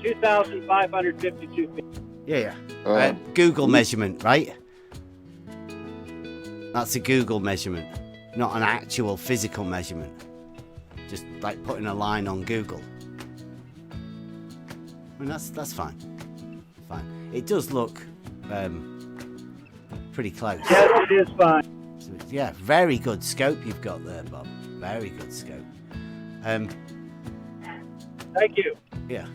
2,552 feet. Yeah. Google measurement, right? That's a Google measurement, not an actual physical measurement. Just like putting a line on Google. I mean, that's fine. Fine. It does look pretty close. Yes, it is fine. So, yeah, very good scope you've got there, Bob. Very good scope. Thank you. Yeah.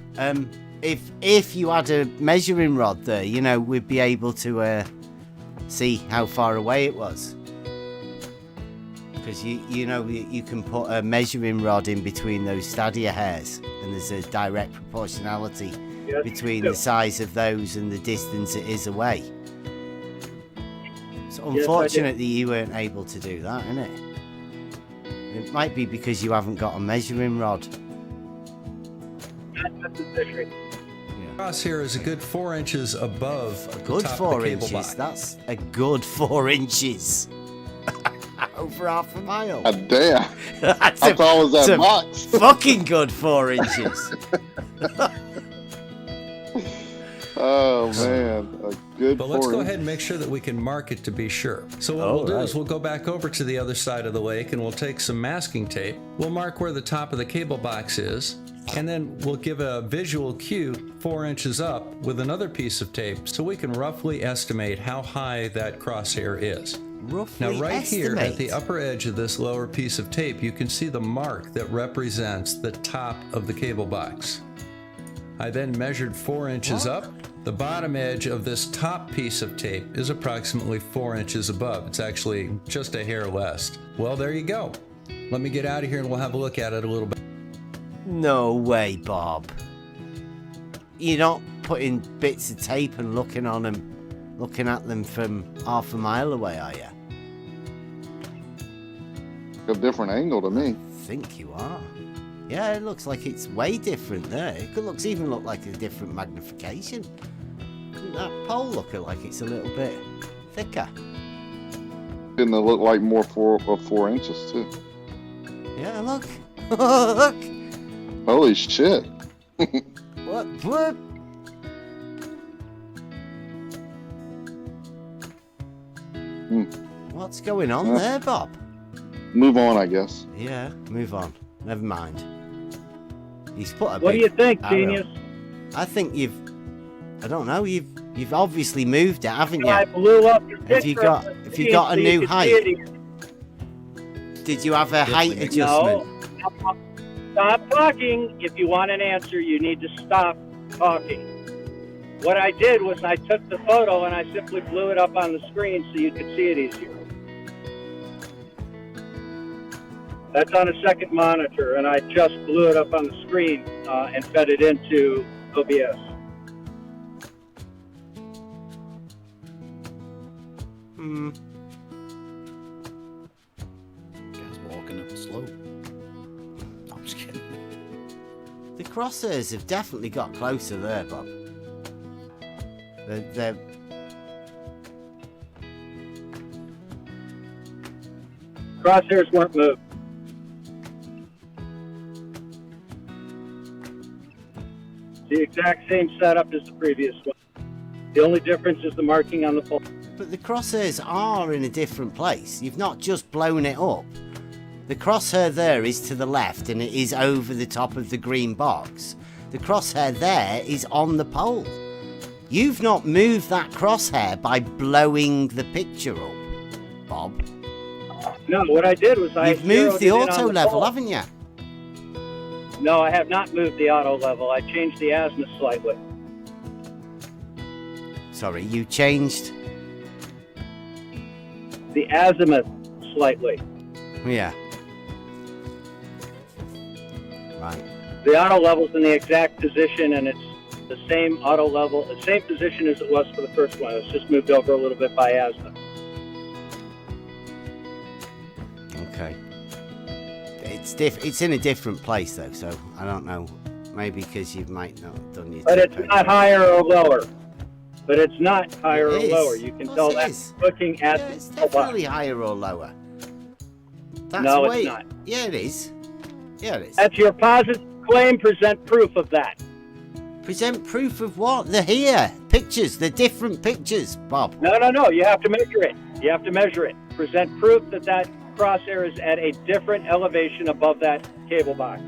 If you had a measuring rod there, you know, we'd be able to see how far away it was. Because you know you can put a measuring rod in between those stadia hairs, and there's a direct proportionality between the size of those and the distance it is away. So unfortunate that you weren't able to do that, isn't it? It might be because you haven't got a measuring rod. Crosshair is a good 4 inches above a good the top 4 of the cable inches. box. That's a good 4 inches. Over half a mile. Damn. How tall was that box? Fucking good 4 inches. Oh man, a good. But let's go ahead and make sure that we can mark it to be sure. So what we'll do is we'll go back over to the other side of the lake and we'll take some masking tape. We'll mark where the top of the cable box is, and then we'll give a visual cue 4 inches up with another piece of tape so we can roughly estimate how high that crosshair is. Now right here at the upper edge of this lower piece of tape, you can see the mark that represents the top of the cable box. I then measured 4 inches up. The bottom edge of this top piece of tape is approximately 4 inches above. It's actually just a hair less. Well, there you go. Let me get out of here and we'll have a look at it a little bit. No way, Bob. You're not putting bits of tape and looking at them from half a mile away, are you? A different angle to me. I think you are. Yeah, it looks like it's way different there. It could even look like a different magnification. Doesn't that pole look like it's a little bit thicker? Didn't it look like more 4 inches too? Yeah, look. Look. Holy shit. What? What's going on there, Bob? Move on, I guess. Yeah, move on. Never mind. He's put a What do big you think, arrow. genius? I think I don't know, you've obviously moved it, haven't you? I blew up your Have you got a new height? Did you have a height adjustment? No. Stop talking. If you want an answer, you need to stop talking. What I did was I took the photo and I simply blew it up on the screen so you could see it easier. That's on a second monitor, and I just blew it up on the screen and fed it into OBS. Guy's walking up the slope. No, I'm just kidding. The crosshairs have definitely got closer there, Bob. They're Crosshairs weren't moved. The exact same setup as the previous one. The only difference is the marking on the pole. But the crosshairs are in a different place. You've not just blown it up. The crosshair there is to the left and it is over the top of the green box. The crosshair there is on the pole. You've not moved that crosshair by blowing the picture up, Bob. No, what I did was You've moved the auto level, haven't you? No, I have not moved the auto level. I changed the azimuth slightly. Sorry, you changed? The azimuth slightly. Yeah. Right. The auto level's in the exact position, and it's the same auto level, the same position as it was for the first one. It's just moved over a little bit by azimuth. Okay. It's in a different place though, so I don't know. Maybe because you might not have done your. But it's not higher or lower. But it's not higher or lower. You can tell that looking at it's definitely higher or lower. That's no, way, it's not. Yeah, it is. Yeah, it is. That's your positive claim. Present proof of that. Present proof of what? They're here. Pictures. They're different pictures, Bob. No. You have to measure it. You have to measure it. Present proof that that crosshair is at a different elevation above that cable box.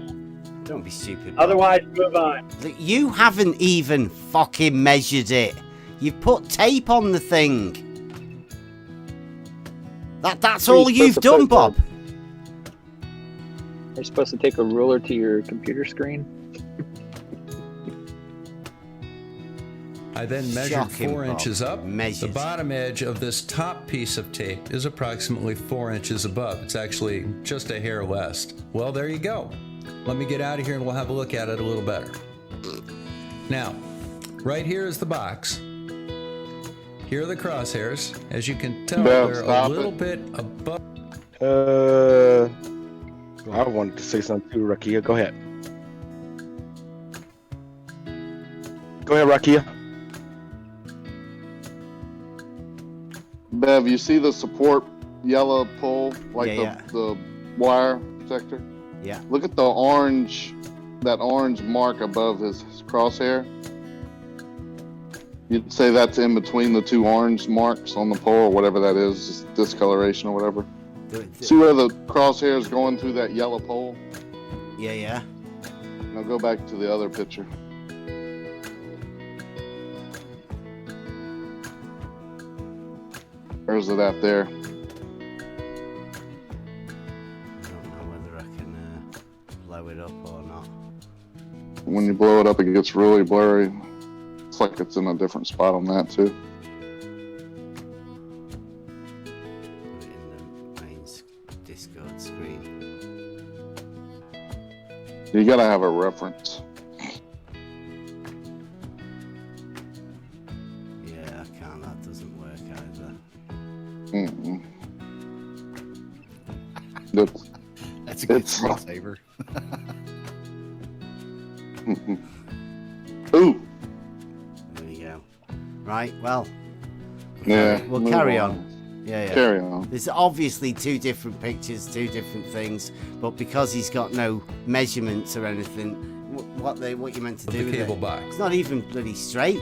Don't be stupid. Otherwise, move on. You haven't even fucking measured it. You've put tape on the thing. That's all you've done, Bob. You're supposed to take a ruler to your computer screen. I then measured Shocking, 4 inches Bob. up. Measured. The bottom edge of this top piece of tape is approximately 4 inches above. It's actually just a hair less. Well, there you go. Let me get out of here and we'll have a look at it a little better. Now, right here is the box. Here are the crosshairs. As you can tell, they're a little bit above. I wanted to say something too, Rakia. Go ahead. Go ahead, Rakia. Bev, you see the support yellow pole, like Yeah, the wire protector? Yeah. Look at the orange, that orange mark above his crosshair. You'd say that's in between the two orange marks on the pole, or whatever that is, just discoloration or whatever. See where the crosshair is going through that yellow pole? Yeah. Now go back to the other picture. Where's it at there? I don't know whether I can blow it up or not. When you blow it up, it gets really blurry. It's like it's in a different spot on that too. Put it in the main Discord screen. You gotta have a reference. Yeah, I can't. That doesn't work either. Mm-mm. That's a good screensaver. Ooh. There we go. Right, well. Yeah. We'll carry on. Yeah. Carry on. There's obviously two different pictures, two different things, but because he's got no measurements or anything, what you meant to do the with cable it, box. it's not even bloody straight.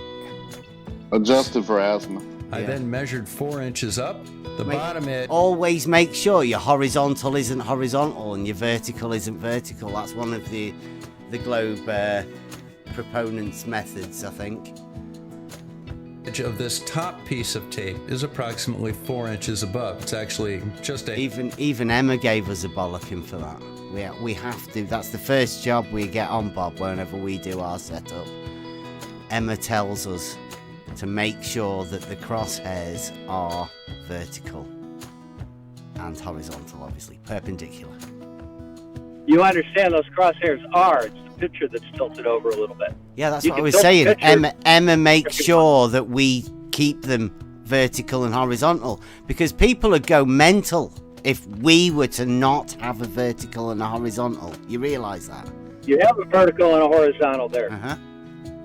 Adjusted for asthma. I then measured 4 inches up. The bottom edge. Always make sure your horizontal isn't horizontal and your vertical isn't vertical. That's one of the globe proponents' methods, I think. Edge of this top piece of tape is approximately 4 inches above. It's actually just a... Even Emma gave us a bollocking for that. We have to. That's the first job we get on, Bob, whenever we do our setup. Emma tells us to make sure that the crosshairs are vertical and horizontal, obviously, perpendicular. You understand those crosshairs are. It's the picture that's tilted over a little bit. Yeah, that's You what I can was tilt the saying. picture. Emma makes sure that we keep them vertical and horizontal, because people would go mental if we were to not have a vertical and a horizontal. You realise that? You have a vertical and a horizontal there. Uh-huh.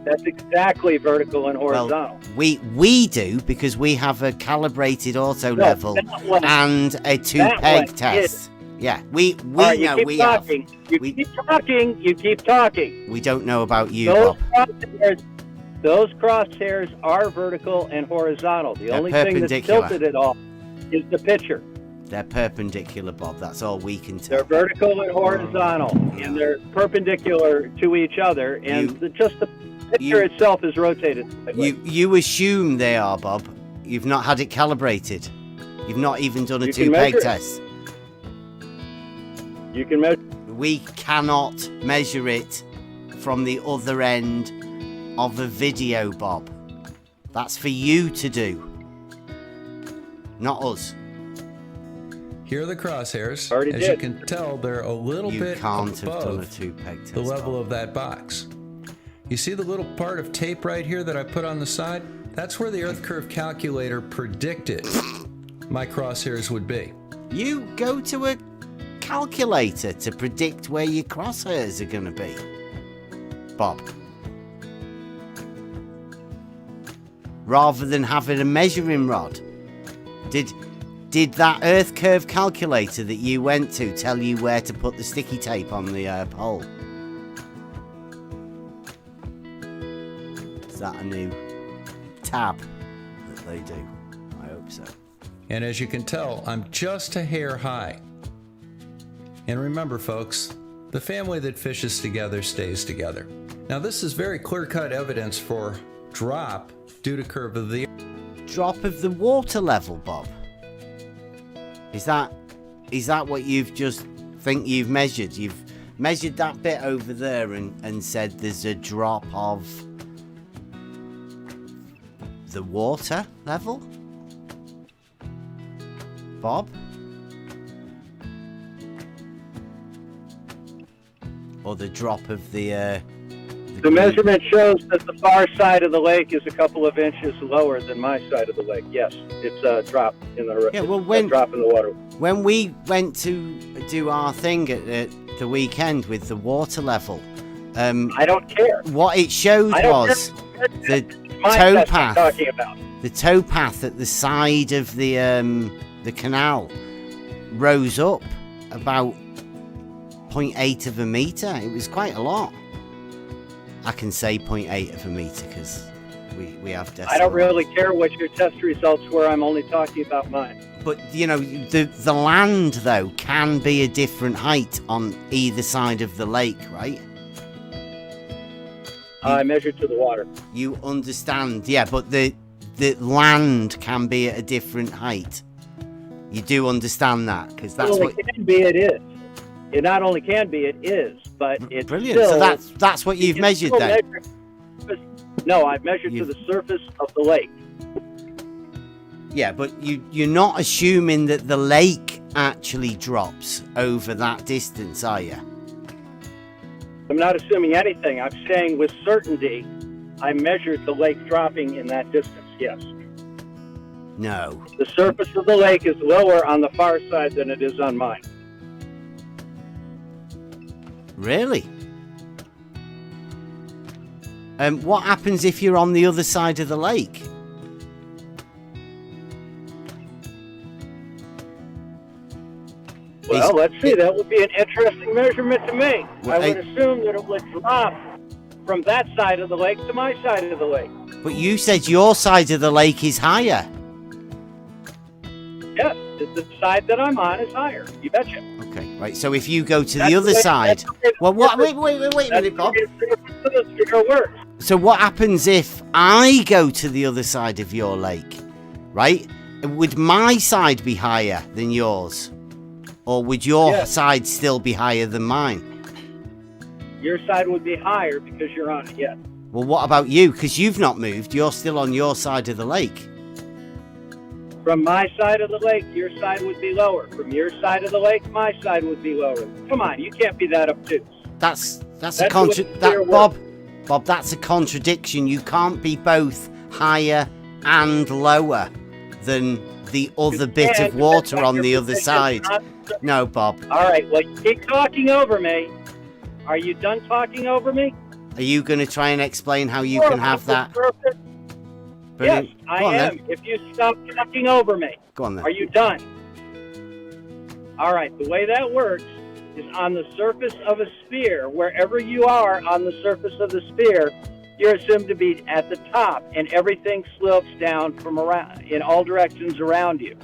That's exactly vertical and horizontal. Well, we do, because we have a calibrated auto level that one- and a that two-peg one test. is. Yeah, we All right, you know keep we talking. have. You keep talking. We don't know about you, Those Bob. those crosshairs are vertical and horizontal. The They're only thing that's perpendicular. tilted it all is the picture. They're perpendicular, Bob. That's all we can tell. They're vertical and horizontal, and they're perpendicular to each other, and just the picture itself is rotated. You assume they are, Bob. You've not had it calibrated. You've not even done a You can two-peg measure it. test. You can measure. We cannot measure it from the other end of a video, Bob. That's for you to do, not us. Here are the crosshairs. Already As did. you can tell, they're a little You bit can't have done a above two-peg test. the level of that box. You see the little part of tape right here that I put on the side? That's where the Earth Curve calculator predicted my crosshairs would be. You go to a calculator to predict where your crosshairs are going to be, Bob, rather than having a measuring rod. Did that Earth Curve calculator that you went to tell you where to put the sticky tape on the pole? Is that a new tab that they do? I hope so. And as you can tell, I'm just a hair high. And remember, folks, the family that fishes together stays together. Now, this is very clear-cut evidence for drop due to curve of the... Drop of the water level, Bob. Is that what you've just think you've measured? You've measured that bit over there and said there's a drop of the water level? Bob? Or the drop of the The measurement shows that the far side of the lake is a couple of inches lower than my side of the lake. Yes, it's a drop in the drop in the water. When we went to do our thing at the weekend with the water level, I don't care. What it showed I don't was care. the My tow test I'm path. talking about. The tow path at the side of the canal rose up about 0.8 of a meter. It was quite a lot. I can say 0.8 of a meter because we have decimals. I don't really care what your test results were. I'm only talking about mine. But, you know, the land, though, can be a different height on either side of the lake, right? I measured to the water. You understand, yeah, but the land can be at a different height. You do understand that, because that's what... It can be, it is. It not only can be, it is, but it's brilliant. Still, so that's what you've measured, then? No, I've measured to the surface of the lake. Yeah, but you're not assuming that the lake actually drops over that distance, are you? I'm not assuming anything. I'm saying with certainty, I measured the lake dropping in that distance, yes. No. The surface of the lake is lower on the far side than it is on mine. Really? What happens if you're on the other side of the lake? Well, let's see. That would be an interesting measurement to make. I would assume that it would drop from that side of the lake to my side of the lake. But you said your side of the lake is higher. Yes, the side that I'm on is higher. You betcha. Okay, right. So if you go to the other side... Well, what? Wait a minute, Bob. So what happens if I go to the other side of your lake, right? Would my side be higher than yours? Or would your side still be higher than mine? Your side would be higher because you're on it, yes. Well, what about you? Because you've not moved. You're still on your side of the lake. From my side of the lake, your side would be lower. From your side of the lake, my side would be lower. Come on, you can't be that obtuse. That's a Bob, that's a contradiction. You can't be both higher and lower than the other bit of water on the other side. No, Bob. All right, well, you keep talking over me. Are you done talking over me? Are you going to try and explain how you can have that? Yes, I am. If you stop talking over me. Go on then. Are you done? All right, the way that works is on the surface of a sphere, wherever you are on the surface of the sphere, you're assumed to be at the top, and everything slopes down from around in all directions around you.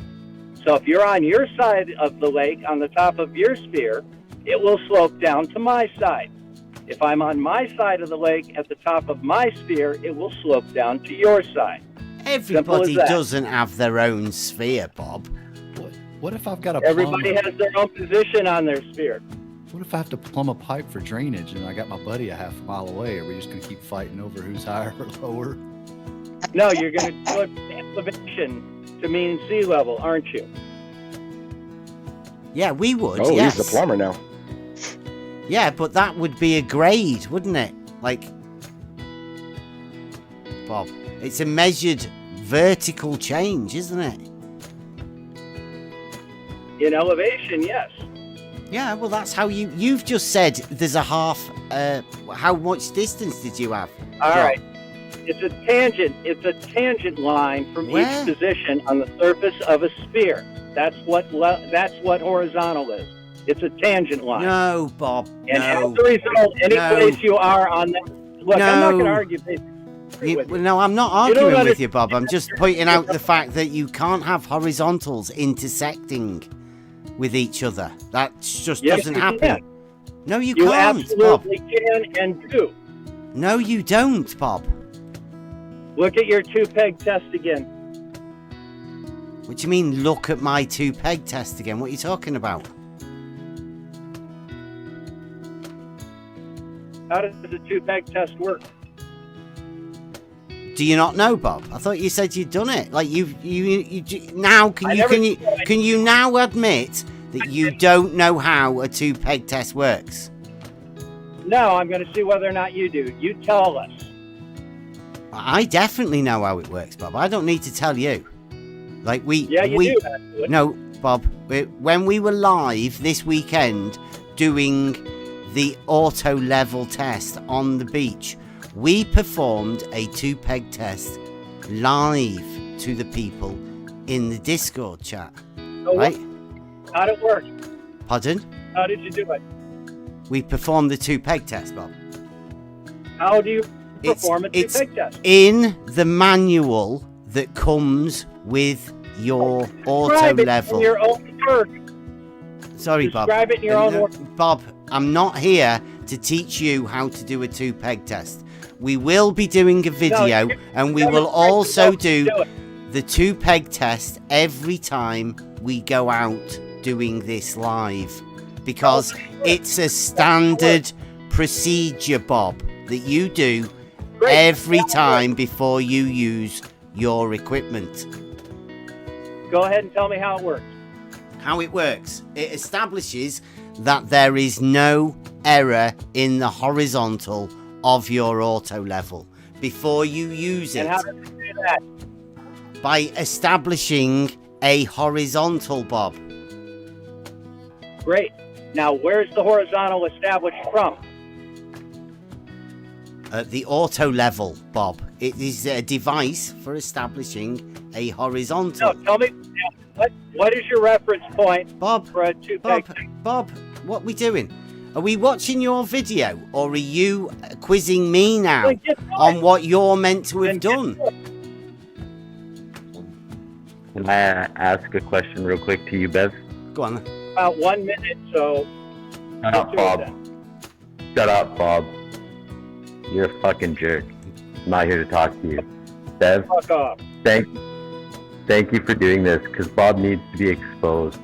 So if you're on your side of the lake, on the top of your sphere, it will slope down to my side. If I'm on my side of the lake at the top of my sphere, it will slope down to your side. Everybody doesn't have their own sphere, Bob. What if I've got a Everybody has their own position on their sphere. What if I have to plumb a pipe for drainage and I got my buddy a half a mile away? Are we just going to keep fighting over who's higher or lower? No, you're going to put elevation to mean sea level, aren't you? Yeah, we would. Oh, yes. He's the plumber now. Yeah, but that would be a grade, wouldn't it? Like, Bob, it's a measured vertical change, isn't it? In elevation, yes. Yeah, well, that's how you've just said there's a half. How much distance did you have? All right. It's a tangent. It's a tangent line from each position on the surface of a sphere. That's what horizontal is. It's a tangent line. No, Bob. And as a result, any place you are on that. Look, I'm not going to argue. No, I'm not arguing with you, Bob. I'm just pointing out the fact that you can't have horizontals intersecting with each other. That just doesn't happen. Can. No, you can't. You absolutely can and do. No, you don't, Bob. Look at your two-peg test again. What do you mean, look at my two-peg test again? What are you talking about? How does the two-peg test work? Do you not know, Bob? I thought you said you'd done it. Like you now can you now admit that you don't know how a two-peg test works? No, I'm going to see whether or not you do. You tell us. I definitely know how it works, Bob. I don't need to tell you. Like we do. No, Bob. When we were live this weekend doing the auto level test on the beach, we performed a two-peg test live to the people in the Discord chat. So right? How'd it work? Pardon? How did you do it? We performed the two-peg test, Bob. How do you perform a two-peg test. in the manual that comes with your auto Describe it level. in your own words. Sorry, Bob. Describe it in your own words. Bob, I'm not here to teach you how to do a two-peg test. We will be doing a video, and we will also do the two-peg test every time we go out doing this live, because it's a standard procedure, Bob, that you do every time before you use your equipment. Go ahead and tell me how it works. How it works. It establishes that there is no error in the horizontal of your auto level before you use it. And how does it do that? By establishing a horizontal, Bob. Great. Now, where's the horizontal established from? At the auto level, Bob. It is a device for establishing a horizontal. No, tell me, what is your reference point, Bob, for a two-peg test? Bob, what are we doing? Are we watching your video, or are you quizzing me now on what you're meant to have done? Can I ask a question real quick to you, Bev? Go on. About 1 minute, so... Shut up, Bob. Shut up, Bob. You're a fucking jerk. I'm not here to talk to you. Bev, Fuck off. thank you for doing this, because Bob needs to be exposed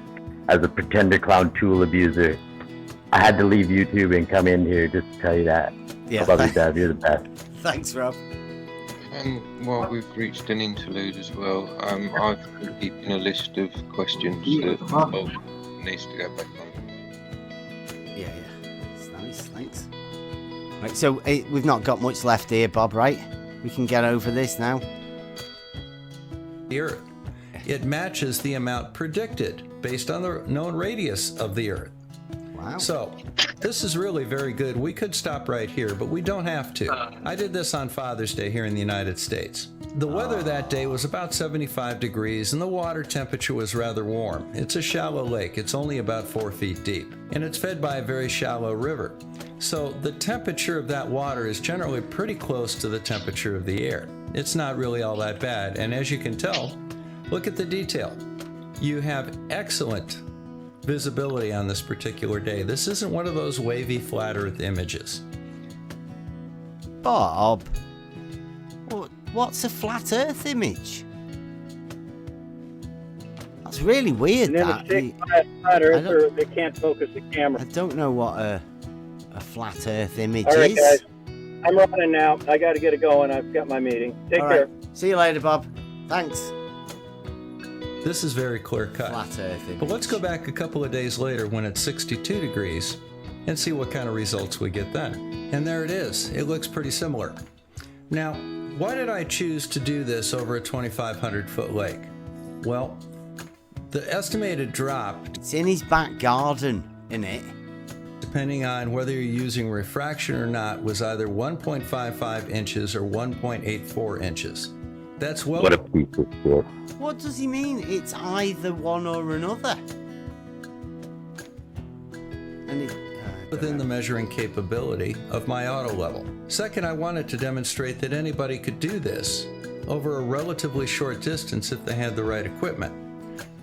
as a pretender clown tool abuser. I had to leave YouTube and come in here just to tell you that. Yeah. I love you, Bev. You're the best. Thanks, Rob. And while we've reached an interlude as well, I've been keeping a list of questions that Bob needs to go back on. Yeah. It's nice, thanks. Right, so we've not got much left here, Bob, right? We can get over this now. The Earth. It matches the amount predicted based on the known radius of the Earth. Wow. So, this is really very good. We could stop right here, but we don't have to. I did this on Father's Day here in the United States. The weather that day was about 75 degrees, and the water temperature was rather warm. It's a shallow lake. It's only about 4 feet deep, and it's fed by a very shallow river. So, the temperature of that water is generally pretty close to the temperature of the air. It's not really all that bad, and as you can tell, look at the detail. You have excellent visibility on this particular day. This isn't one of those wavy flat earth images. Bob, what's a flat earth image? That's really weird. And then That. it's flat earth, they can't focus the camera. I don't know what a flat earth image All right, is. guys. I'm running now. I got to get it going. I've got my meeting. Take All care. right. See you later, Bob. Thanks. This is very clear cut. Flat earth image. But let's go back a couple of days later when it's 62 degrees and see what kind of results we get then. And there it is. It looks pretty similar. Now, why did I choose to do this over a 2,500 foot lake? Well, the estimated drop... It's in his back garden, isn't it? Depending on whether you're using refraction or not, was either 1.55 inches or 1.84 inches. That's well... What a piece of shit. What does he mean? It's either one or another. And within the measuring capability of my auto level. Second, I wanted to demonstrate that anybody could do this over a relatively short distance if they had the right equipment.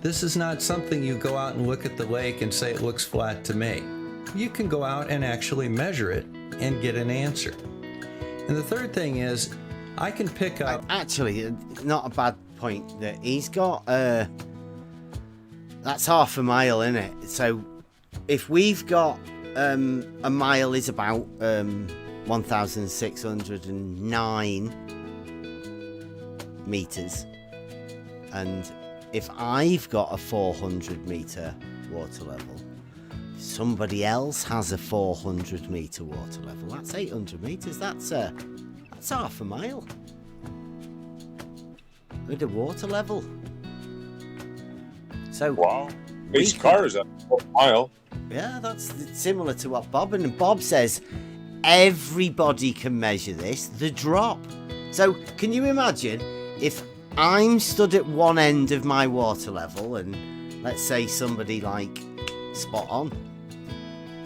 This is not something you go out and look at the lake and say it looks flat to me. You can go out and actually measure it and get an answer. And the third thing is, I can pick up... Actually, not a bad point that he's got. That's half a mile, isn't it? So if we've got a mile is about 1,609 meters, and if I've got a 400 meter water level, somebody else has a 400 meter water level, that's 800 meters. That's half a mile with the water level. So wow, base cars at a mile. Yeah, that's similar to what Bob, and Bob says everybody can measure this, the drop. So can you imagine if I'm stood at one end of my water level, and let's say somebody like Spot On,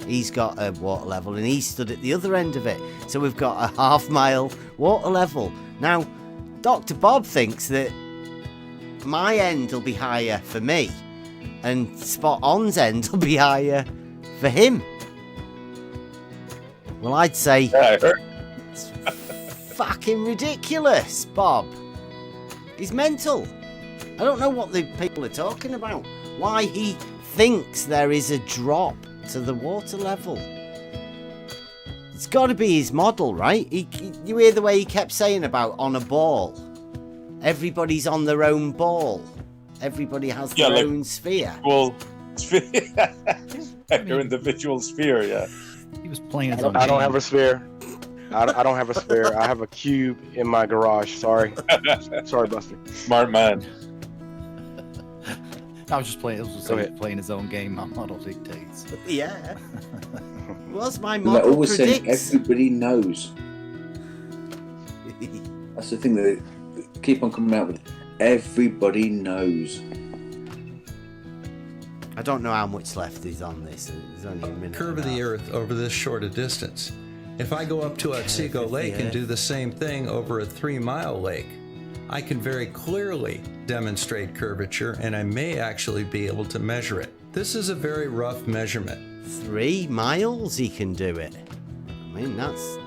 he's got a water level and he's stood at the other end of it. So we've got a half mile water level. Now, Dr. Bob thinks that my end will be higher for me, and Spot On's end will be higher for him. Well, I'd say it's fucking ridiculous, Bob. He's mental. I don't know what the people are talking about. Why he thinks there is a drop to the water level. It's got to be his model, right? You hear the way he kept saying about on a ball. Everybody's on their own ball. Everybody has their own sphere. Well, your individual sphere, yeah. He was playing his I own don't game. have a sphere. I don't have a sphere. I have a cube in my garage. Sorry. Sorry, Buster. Smart man. I was just playing. It was just playing his own game. My model dictates. Yeah. What's my And model they're always saying predicts? everybody knows. That's the thing that they keep on coming out with. Everybody knows. I don't know how much left is on this. There's only a minute. Curve of the Earth over this short a distance. If I go up to Otsego Lake and do the same thing over a 3-mile lake, I can very clearly demonstrate curvature, and I may actually be able to measure it. This is a very rough measurement. 3 miles he can do it. I mean, that's...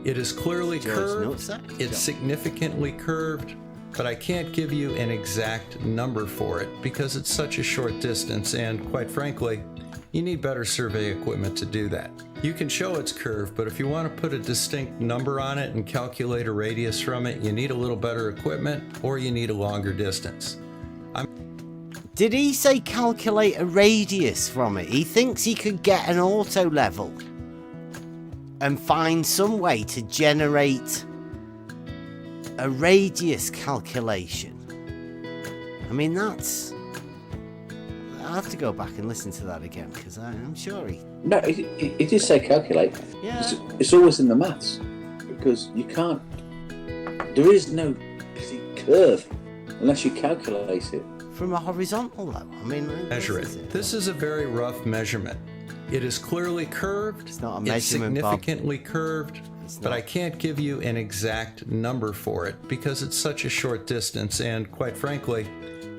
It is clearly George curved, Nutsack? it's significantly curved, but I can't give you an exact number for it because it's such a short distance, and quite frankly, you need better survey equipment to do that. You can show it's curved, but if you want to put a distinct number on it and calculate a radius from it, you need a little better equipment or you need a longer distance. Did he say calculate a radius from it? He thinks he could get an auto level and find some way to generate a radius calculation. I mean, that's... I'll have to go back and listen to that again because I'm sure he... No, it did say calculate. Yeah. It's always in the maths because you can't. There is no curve unless you calculate it. From a horizontal though. I mean, measure it. This is a very rough measurement. It is clearly curved. It's not a It's measurement, Bob. significantly curved, but I can't give you an exact number for it because it's such a short distance, and quite frankly,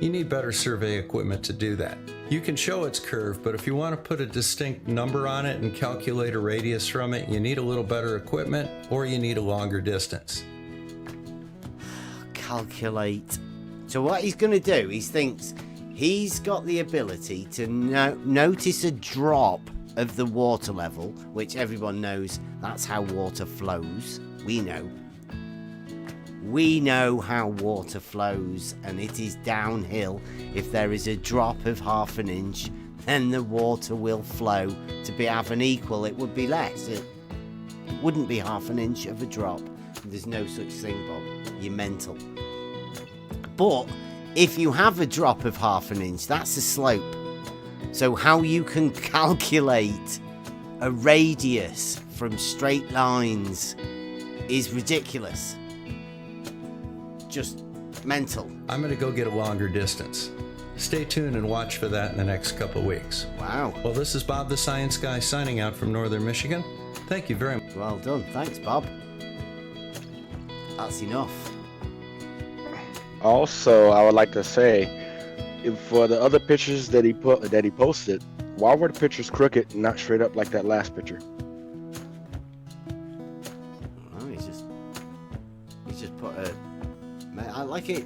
you need better survey equipment to do that. You can show it's curved, but if you want to put a distinct number on it and calculate a radius from it, you need a little better equipment or you need a longer distance. Calculate. So what he's going to do, he thinks he's got the ability to notice a drop of the water level, which everyone knows that's how water flows. We know how water flows, and it is downhill. If there is a drop of half an inch, then the water will flow. To have an equal, it would be less. It wouldn't be half an inch of a drop. There's no such thing, Bob. You're mental. But if you have a drop of half an inch, that's a slope. So how you can calculate a radius from straight lines is ridiculous. Just mental. I'm going to go get a longer distance. Stay tuned and watch for that in the next couple of weeks. Wow. Well, this is Bob the Science Guy signing out from Northern Michigan. Thank you very much. Well done. Thanks, Bob. That's enough. Also, I would like to say, for the other pictures that he posted, why were the pictures crooked and not straight up like that last picture? Oh, he's just put a... I like it.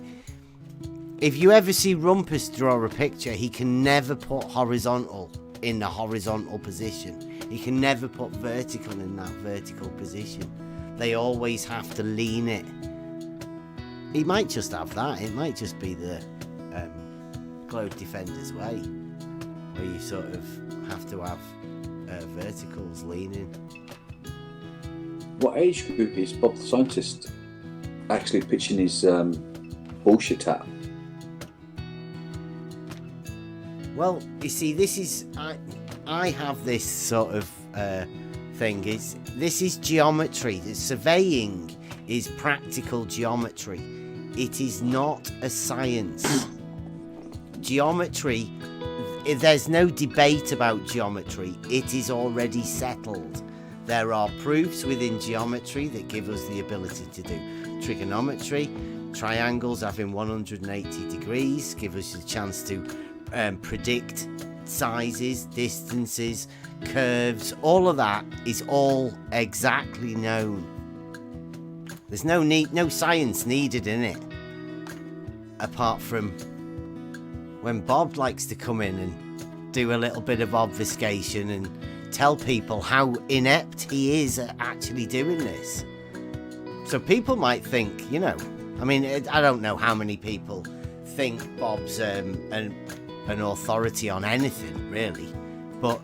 If you ever see Rumpus draw a picture, he can never put horizontal in the horizontal position. He can never put vertical in that vertical position. They always have to lean it. He might just have that. It might just be the Globe Defender's way, where you sort of have to have verticals leaning. What age group is Bob the Scientist actually pitching his bullshit at? Well, you see, this is... I have this sort of thing. This is geometry. Surveying is practical geometry. It is not a science. Geometry, there's no debate about geometry. It is already settled There are proofs within geometry that give us the ability to do trigonometry. Triangles having 180 degrees give us a chance to predict sizes, distances, curves. All of that is all exactly known. There's no science needed in it, apart from when Bob likes to come in and do a little bit of obfuscation and tell people how inept he is at actually doing this. So people might think, I mean, I don't know how many people think Bob's an authority on anything, really. But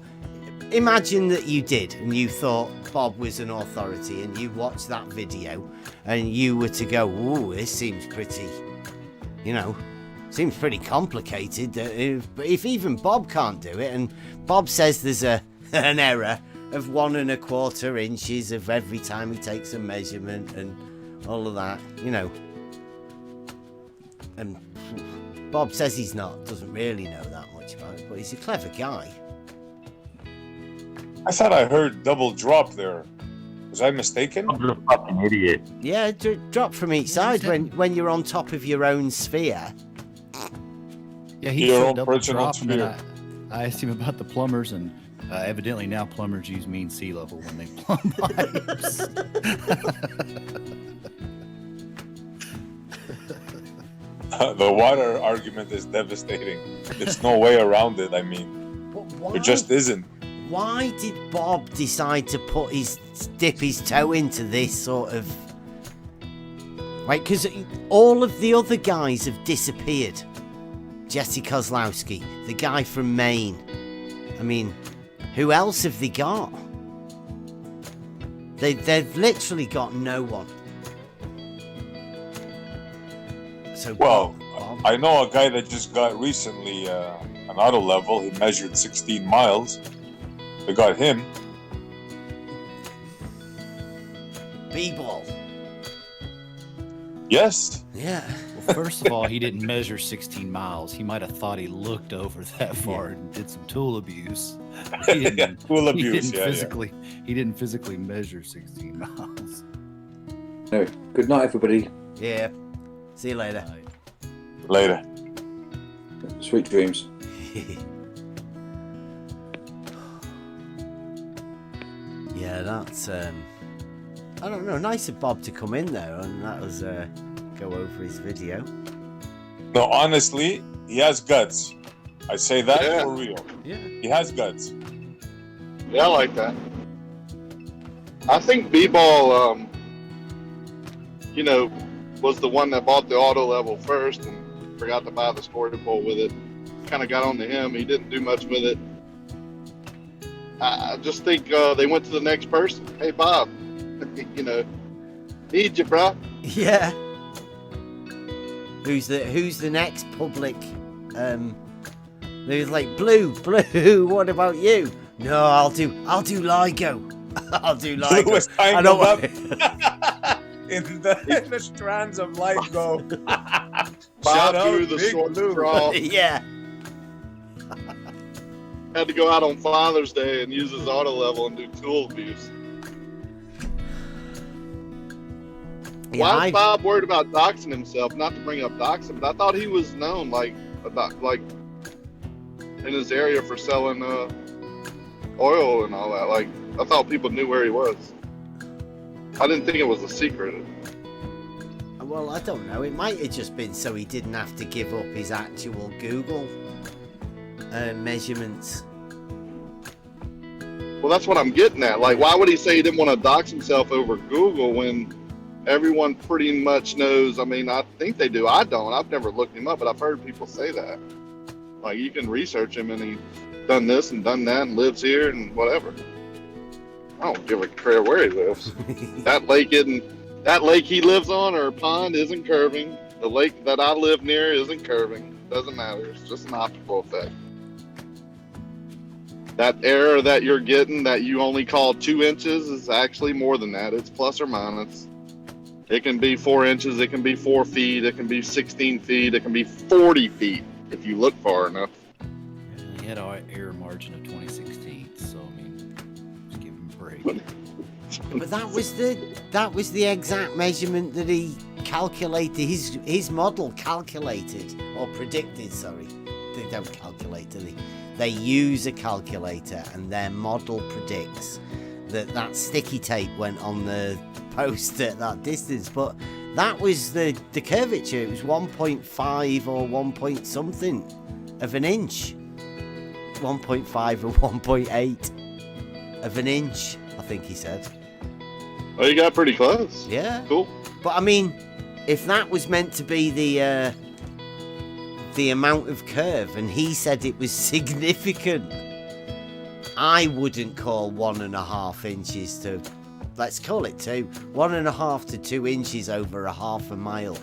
imagine that you did, and you thought Bob was an authority, and you watched that video, and you were to go, ooh, this seems pretty, seems pretty complicated. If even Bob can't do it, and Bob says there's an error of 1 1/4 inches of every time he takes a measurement and all of that, and Bob says doesn't really know that much about it, but he's a clever guy. I thought I heard double drop there. Was I mistaken? I'm a fucking idiot. Yeah, drop from each side when you're on top of your own sphere. Yeah, he Your said own double personal drop, and then sphere. I asked him about the plumbers, and evidently now plumbers use mean sea level when they plumb pipes. The water argument is devastating. There's no way around it. I mean, there just isn't. Why did Bob decide to dip his toe into this sort of... Right, because all of the other guys have disappeared. Jesse Kozlowski, the guy from Maine. I mean, who else have they got? They've literally got no one. So well, I know a guy that just got recently an auto level. He measured 16 miles. They got him. B-ball. Yes. Yeah. Well, first of all, he didn't measure 16 miles. He might have thought he looked over that far and did some tool abuse. He didn't, tool abuse. He didn't physically measure 16 miles. No. Good night, everybody. Yeah. See you later. Later. Sweet dreams. Yeah, that's I don't know, nice of Bob to come in there and that was go over his video. No, honestly, he has guts. I say that for real. Yeah. He has guts. Yeah, I like that. I think B-Ball, was the one that bought the auto level first and forgot to buy the storyboard with it. Kind of got on to him. He didn't do much with it. I just think they went to the next person. Hey, Bob, need you, bro. Yeah. Who's the next public? There's like Blue. What about you? No, I'll do LIGO. I'll do LIGO. Blue was I tying don't them up in the strands of LIGO. Shout out through the Big short Blue. straw. Yeah. Had to go out on Father's Day and use his auto level and do tool abuse. Yeah, Why is Bob worried about doxing himself? Not to bring up doxing, but I thought he was known like in his area for selling oil and all that. Like I thought people knew where he was. I didn't think it was a secret. Well, I don't know. It might have just been so he didn't have to give up his actual Google measurements. Well, that's what I'm getting at. Like, why would he say he didn't want to dox himself over Google when everyone pretty much knows? I mean, I think they do. I don't. I've never looked him up, but I've heard people say that. Like, you can research him and he's done this and done that and lives here and whatever. I don't give a care where he lives. That lake he lives on or pond isn't curving. The lake that I live near isn't curving. Doesn't matter. It's just an optical effect. That error that you're getting that you only call 2 inches is actually more than that. It's plus or minus. It can be 4 inches. It can be 4 feet. It can be 16 feet. It can be 40 feet if you look far enough. He had an error margin of 20/16, so I mean, just give him a break. But that was the exact measurement that he calculated. His model calculated or predicted. Sorry, they don't calculate, do they? They use a calculator, and their model predicts that sticky tape went on the post at that distance. But that was the curvature. It was 1.5 or 1 point something of an inch. 1.5 or 1.8 of an inch, I think he said. Well, you got pretty close. Yeah. Cool. But I mean, if that was meant to be the amount of curve, and he said it was significant, I wouldn't call 1.5 inches to, let's call it 2, 1.5 to 2 inches over a half a mile.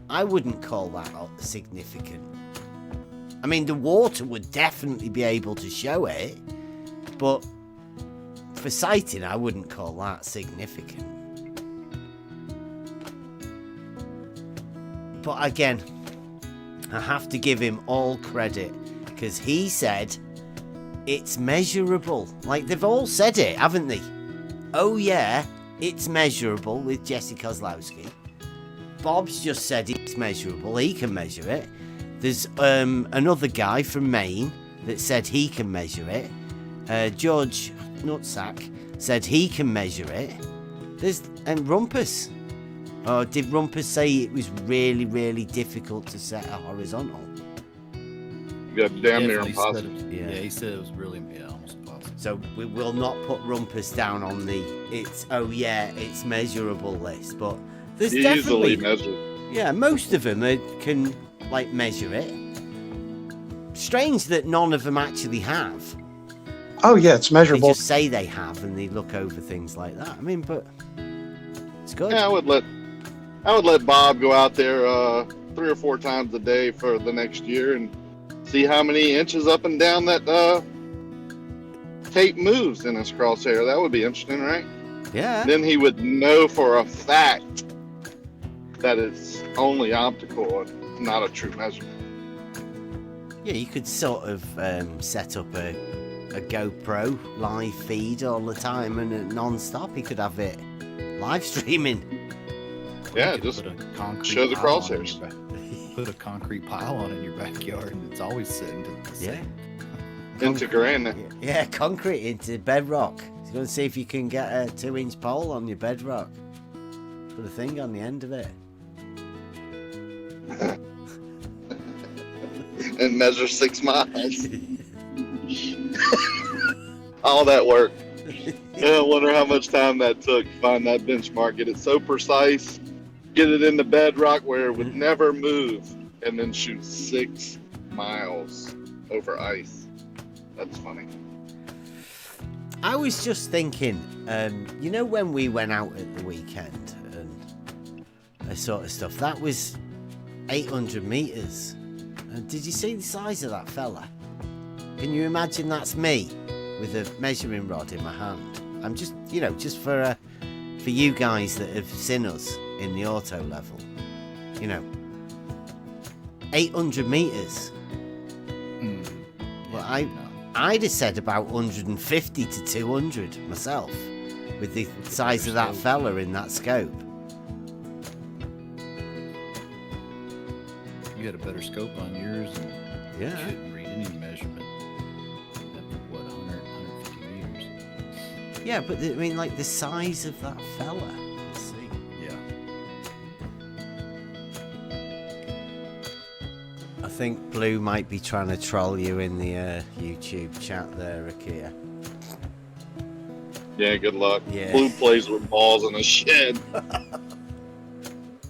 I wouldn't call that significant. I mean, the water would definitely be able to show it, but for sighting, I wouldn't call that significant. But again, I have to give him all credit, because he said it's measurable. Like, they've all said it, haven't they? Oh yeah, it's measurable with Jesse Kozlowski. Bob's just said it's measurable, he can measure it. There's another guy from Maine that said he can measure it. George Nutsack said he can measure it. And Rumpus. Oh, did Rumpus say it was really, really difficult to set a horizontal? Yeah, damn near impossible. Yeah, he said it was really almost impossible. So we will not put Rumpus down on the it's measurable list, but there's definitely easily measured. Yeah, most of them can like measure it. Strange that none of them actually have. Oh yeah, it's measurable. They just say they have, and they look over things like that. I mean, but it's good. Yeah, I would let Bob go out there 3 or 4 times a day for the next year and see how many inches up and down that tape moves in his crosshair. That would be interesting, right? Yeah. Then he would know for a fact that it's only optical and not a true measurement. Yeah, you could sort of set up a GoPro live feed all the time and non-stop. He could have it live streaming. Yeah, just show the crosshairs. Put a concrete pile on in your backyard, and it's always sitting to the same. Into granite. Yeah, concrete into bedrock. So go and see if you can get a 2-inch pole on your bedrock. Put a thing on the end of it. And measure 6 miles. All that work. Yeah, I wonder how much time that took to find that benchmark. Get it so precise, get it in the bedrock where it would never move, and then shoot 6 miles over ice. That's funny. I was just thinking, you know, when we went out at the weekend and that sort of stuff, that was 800 meters. Did you see the size of that fella? Can you imagine that's me with a measuring rod in my hand? I'm just, you know, just for you guys that have seen us in the auto level, you know, 800 meters. Well, I'd have said about 150 to 200 myself with the size of that fella in that scope. You had a better scope on yours, and yeah, you shouldn't read any measurement at 150 meters. Yeah, but I mean, like the size of that fella. Let's see. Yeah. I think Blue might be trying to troll you in the YouTube chat there, Akia. Yeah, good luck. Yeah. Blue plays with balls in a shed.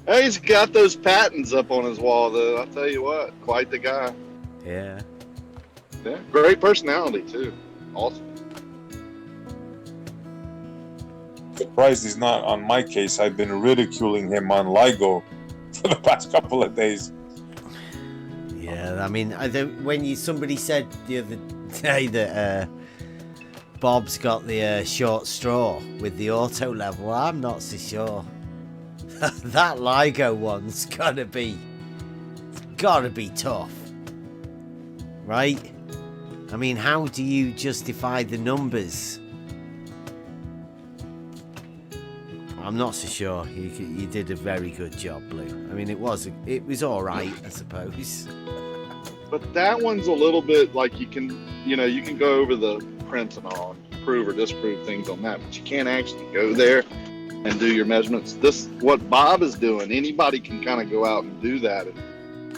Hey, he's got those patents up on his wall, though. I'll tell you what, quite the guy. Yeah. Yeah, great personality, too. Awesome. Surprised he's not on my case. I've been ridiculing him on LIGO for the past couple of days. Yeah, I mean, when somebody said the other day that Bob's got the short straw with the auto level, I'm not so sure. That LIGO one's gotta be tough, right? I mean, how do you justify the numbers? I'm not so sure. You did a very good job, Blue. I mean, it was all right, I suppose. But that one's a little bit like you can go over the prints and all, and prove or disprove things on that, but you can't actually go there and do your measurements. What Bob is doing, anybody can kind of go out and do that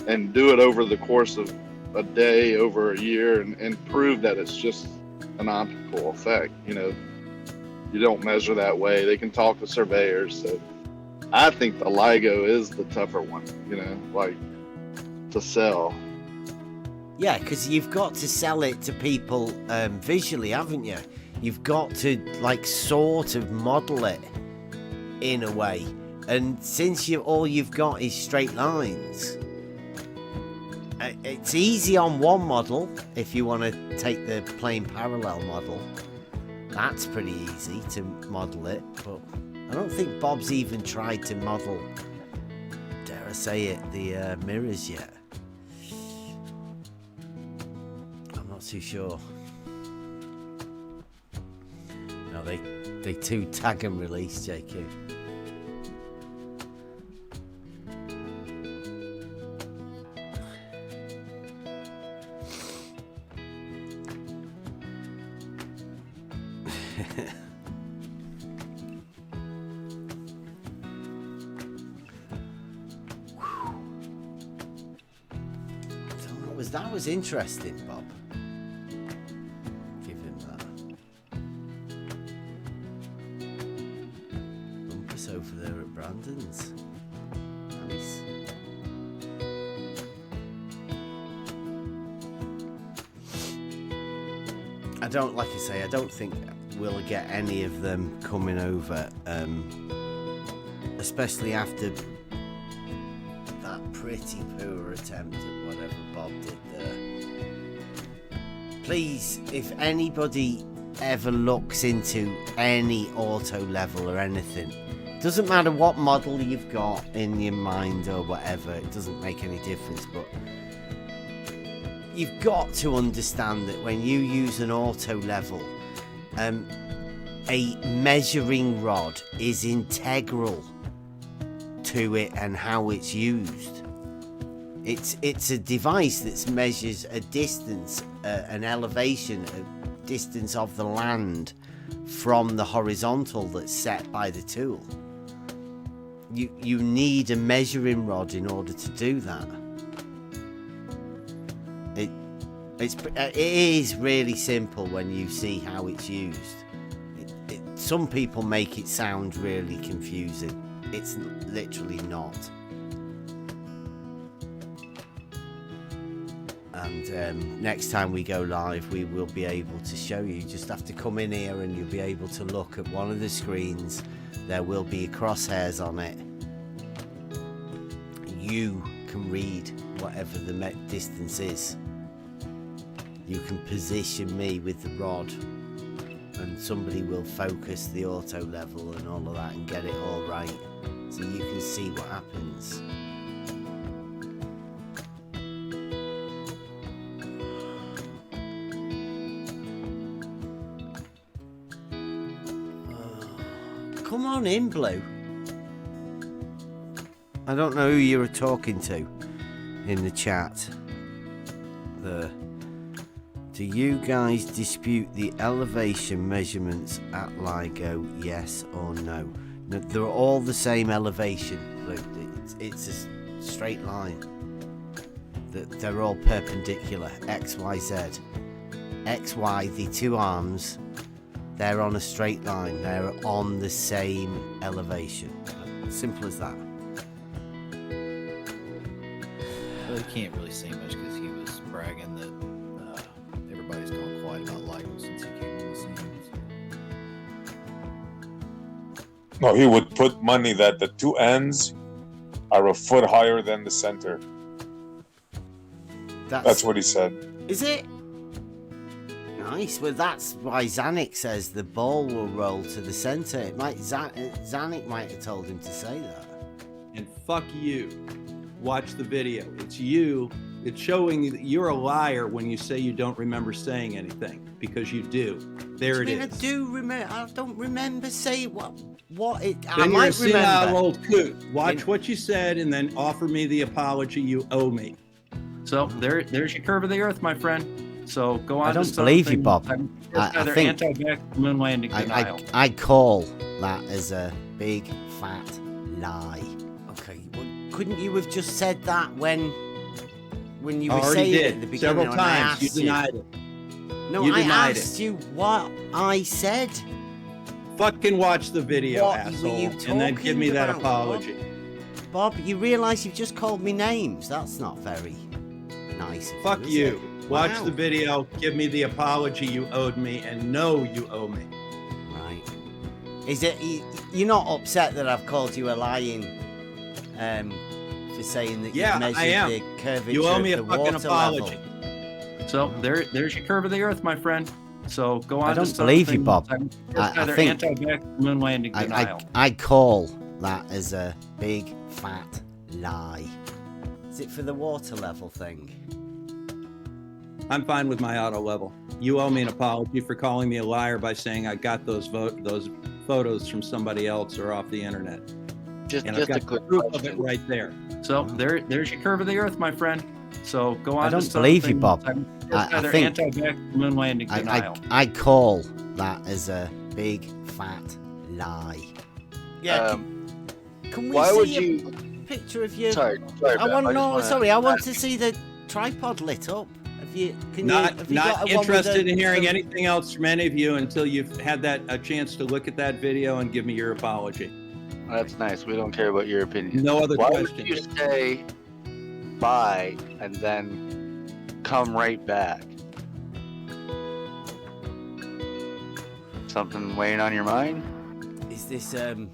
and do it over the course of a day, over a year, and prove that it's just an optical effect. You don't measure that way. They can talk to surveyors. So I think the LIGO is the tougher one, like to sell. Yeah, because you've got to sell it to people visually, haven't you? You've got to sort of model it in a way. And since all you've got is straight lines, it's easy on one model. If you want to take the plane parallel model, that's pretty easy to model it. But I don't think Bob's even tried to model, dare I say it, the mirrors yet. I'm not too sure. No, they too tag and release, JQ. That was interesting, Bob. Give him that. Bumpus over there at Brandon's. Nice. I don't think we'll get any of them coming over, especially after that pretty poor attempt at whatever Bob did there. Please, if anybody ever looks into any auto level or anything, doesn't matter what model you've got in your mind or whatever, it doesn't make any difference, but you've got to understand that when you use an auto level, a measuring rod is integral to it and how it's used. It's a device that measures a distance, an elevation, a distance of the land from the horizontal that's set by the tool. You need a measuring rod in order to do that. It is really simple when you see how it's used. Some people make it sound really confusing. It's literally not. And next time we go live, we will be able to show you. You just have to come in here and you'll be able to look at one of the screens. There will be crosshairs on it. You can read whatever the distance is. You can position me with the rod, and somebody will focus the auto level and all of that and get it all right, so you can see what happens. Come on in, Blue. I don't know who you were talking to in the chat. Do you guys dispute the elevation measurements at LIGO, yes or no? No, they're all the same elevation, Blue. It's a straight line. They're all perpendicular, X, Y, Z. X, Y, the two arms, they're on a straight line. They're on the same elevation. Simple as that. Well, you can't really say much because he was bragging that everybody's gone quiet about LIGO since he came on the scene. No, he would put money that the two ends are a foot higher than the center. That's what he said. Is it? Nice. Well, that's why Zanuck says the ball will roll to the center. Zanuck might have told him to say that. And fuck you. Watch the video. It's you It's showing that you're a liar when you say you don't remember saying anything, because you do. There it is. I do remember. I don't remember saying what it. Then I you're might a senile remember. old coot. Watch what you said and then offer me the apology you owe me. So there's your curve of the earth, my friend. So go on. I don't believe you, Bob. I think moon landing denial. I call that as a big fat lie. Okay, well, couldn't you have just said that when you were saying it at the beginning? Several times. You denied it. No, you I denied asked you what I said. Fucking watch the video, What asshole, were you and then give me that talking apology. Bob, you realise you've just called me names. That's not very nice. Fuck is you. it? Watch Wow. the video, give me the apology you owed me, and know you owe me. Right. Is it you're not upset that I've called you a lying for saying that Yeah, you measured I am. the curvature You owe me of a the fucking water apology. level? So there's your curve of the earth, my friend. So go on. I don't to believe you, something Bob. that's I either think anti-vax moon landing denial. I call that as a big fat lie. Is it for the water level thing? I'm fine with my auto level. You owe me an apology for calling me a liar by saying I got those photos from somebody else or off the internet. And I've got proof of it right there. So there's your curve of the earth, my friend. So go on. I don't to believe you, something Bob. that's I either think anti-vax moon landing denial. I call that as a big fat lie. Yeah. Can we why see would a you- picture of you? Sorry, I want Beth, no. just wanna- Sorry, I want to see the tripod lit up. Have you? Can Not you? Have you got a one with interested in hearing some- anything else from any of you until you've had a chance to look at that video and give me your apology. That's nice. We don't care about your opinion. No other Why question. would you say bye and then come right back? Something weighing on your mind? Is this Do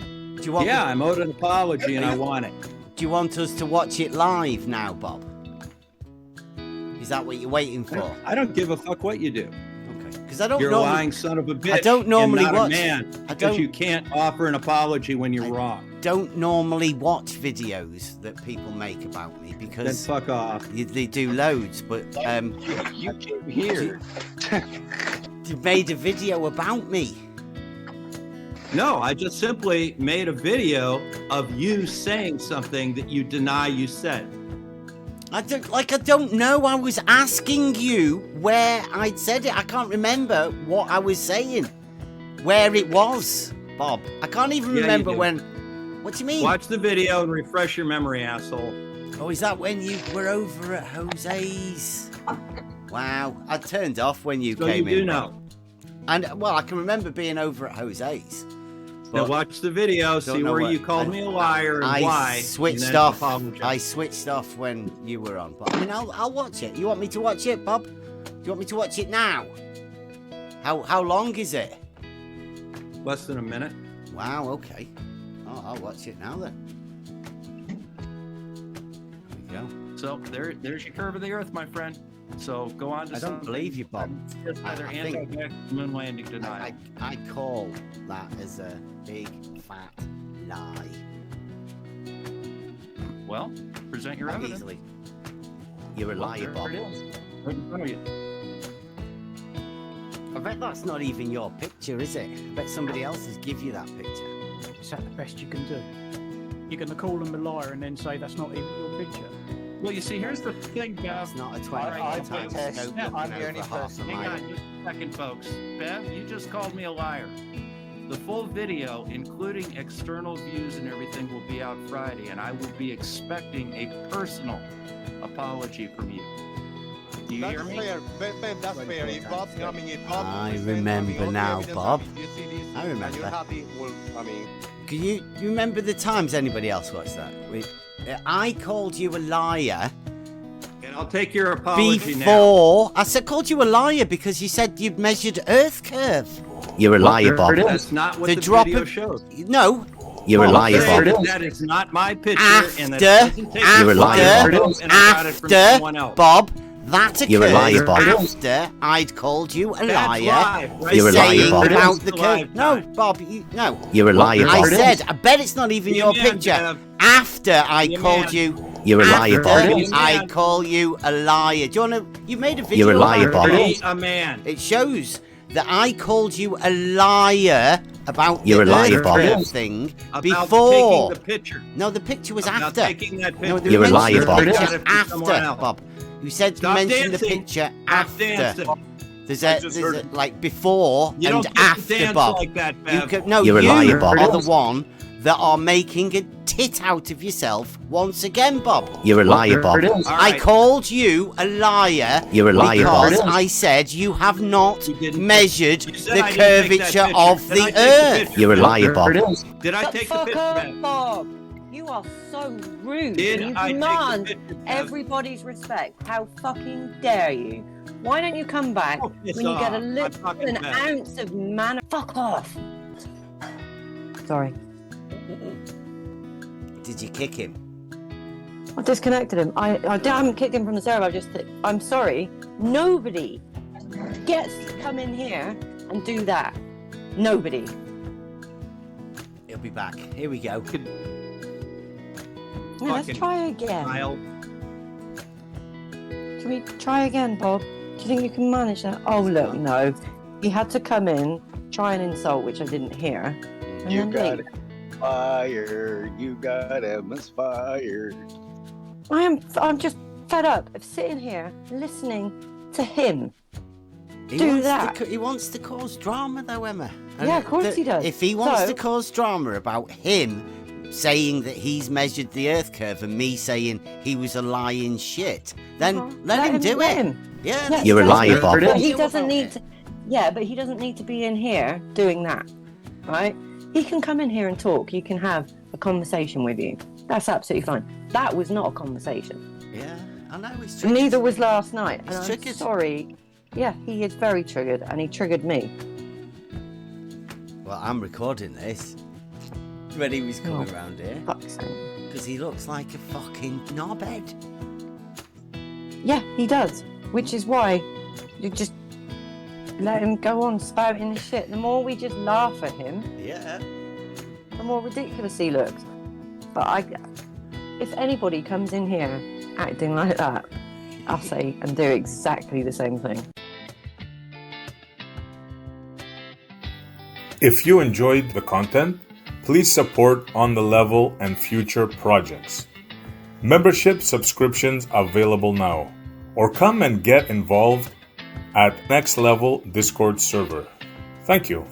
you want? Yeah, I'm owed an apology and I want it. Do you want us to watch it live now, Bob? Is that what you're waiting for? I don't give a fuck what you do. Okay. Because I don't. You're normally, a lying son of a bitch. I don't normally and not watch. a man I because don't. you can't offer an apology when you're wrong. Don't normally watch videos that people make about me because Then fuck off. They do loads, but You came here. you made a video about me. No, I just simply made a video of you saying something that you deny you said. I don't know. I was asking you where I'd said it. I can't remember what I was saying, where it was, Bob. I can't even Yeah, you remember do. when. What do you mean? Watch the video and refresh your memory, asshole. Oh, is that when you were over at Jose's? Wow, I turned off when you So came you in. do Bob. know. And well, I can remember being over at Jose's. Now watch the video, Don't see know where what- you called me a liar and I why. switched and then off. apologize. I switched off when you were on. But I mean, I'll watch it. You want me to watch it, Bob? Do you want me to watch it now? How long is it? Less than a minute. Wow. Okay. Oh, I'll watch it now then. There we go. So there's your curve of the earth, my friend. So go on to I don't something believe you, Bob. that's either I think- anti-vax moon landing denial. I call that as a big fat lie. Well, present your Not evidence. easily. You're a Well, liar, there Bob. it is. Right in front of you. I bet that's not even your picture, is it? I bet somebody else has give you that picture. Is that the best you can do? You're going to call them a liar and then say that's not even your picture? Well, you see, here's the thing, Bev. It's not a All 24 right, times Bev, scope Bev, looking over half a Hang mile. on just a second, folks. Bev, you just called me a liar. The full video, including external views and everything, will be out Friday, and I will be expecting a personal apology from you. Do you That's hear me? fair. Ben, that's fair. If Bob, I mean, if Bob I was saying, remember all the now, evidence, Bob. if you see this I and remember. you're happy, well, I mean, Do you remember the times anybody else watched that? I called you a liar And I'll take your apology now. before. I called you a liar because you said you'd measured Earth curve. You're a liar, Bob. That's not what the drop video of shows. No. You're a liar, Bob. That is not my picture, and that After, doesn't take you're a the liar, photos, Bob. and I got it from After, someone else. Bob, that occurred You're a liar, Bob. after I'd called you a That's liar live, right? for You're a liar, saying Bob. about the It's live curve. No, time. Bob, no. You're a liar, I Bob. said, I bet it's not even Be a your man, picture. Bev. After I Be a called man. you You're a liar, Bob. I call you a liar. Do you want to? You made a video. You're a liar, about Bob. it. Be a man. It shows that I called you a liar about You're the a liar, Earth Bob. curve thing About before. taking the picture. No, the picture was About after. taking that No, picture. you You're a mentioned liar, the Bob. picture Got it from somewhere after, else. Bob. You said Stop you mentioned dancing. the picture Stop after. dancing. There's a like before You and don't get to after, dance Bob. like that, You Bev. can, no, You're a you liar, Bob. are the one that are making a tit out of yourself once again, Bob. You're a liar, Bob. I All right. called you a liar. You're a liar, Bob. because I said you have not measured said the I didn't take that curvature picture. of Did the I take the Earth. picture? You're a liar, Bob. Did I take the fuck picture, up, Bev? Bob. You are so rude. Did you I take the demand picture, Bev? everybody's respect. How fucking dare you? Why don't you come back piss when you get a off. little I'm fucking an Bev. ounce of manner? Fuck off. Sorry. Did you kick him? I disconnected him. I haven't kicked him from the server. I'm sorry. Nobody gets to come in here and do that. Nobody. He'll be back. Here we go. Yeah, let's Fucking try again. Kyle. Can we try again, Bob? Do you think you can manage that? Oh, look, no. He had to come in, try and insult, which I didn't hear. And You then got leave. him fired. You got him fired. I'm just fed up of sitting here listening to him. He do wants that. he wants to cause drama, though, Emma. Yeah, of course he does. If he wants So- to cause drama about him saying that he's measured the Earth curve and me saying he was a lying shit, then let him do let it. him. Yeah, Yeah, you're a liar, exactly. Bob. But he doesn't need to. Yeah, but he doesn't need to be in here doing that, right? He can come in here and talk. He can have a conversation with you. That's absolutely fine. That was not a conversation. Yeah, I know he's triggered. Neither was last night. And He's I'm triggered. sorry. Yeah, he is very triggered, and he triggered me. Well, I'm recording this when he was coming Oh, round here fuck's sake. because he looks like a fucking knobhead. Yeah, he does. Which is why you just let him go on spouting his shit. The more we just laugh at him, Yeah. the more ridiculous he looks. But if anybody comes in here acting like that, I'll say and do exactly the same thing. If you enjoyed the content, please support On the Level and future projects. Membership subscriptions available now, or come and get involved at Next Level Discord server. Thank you.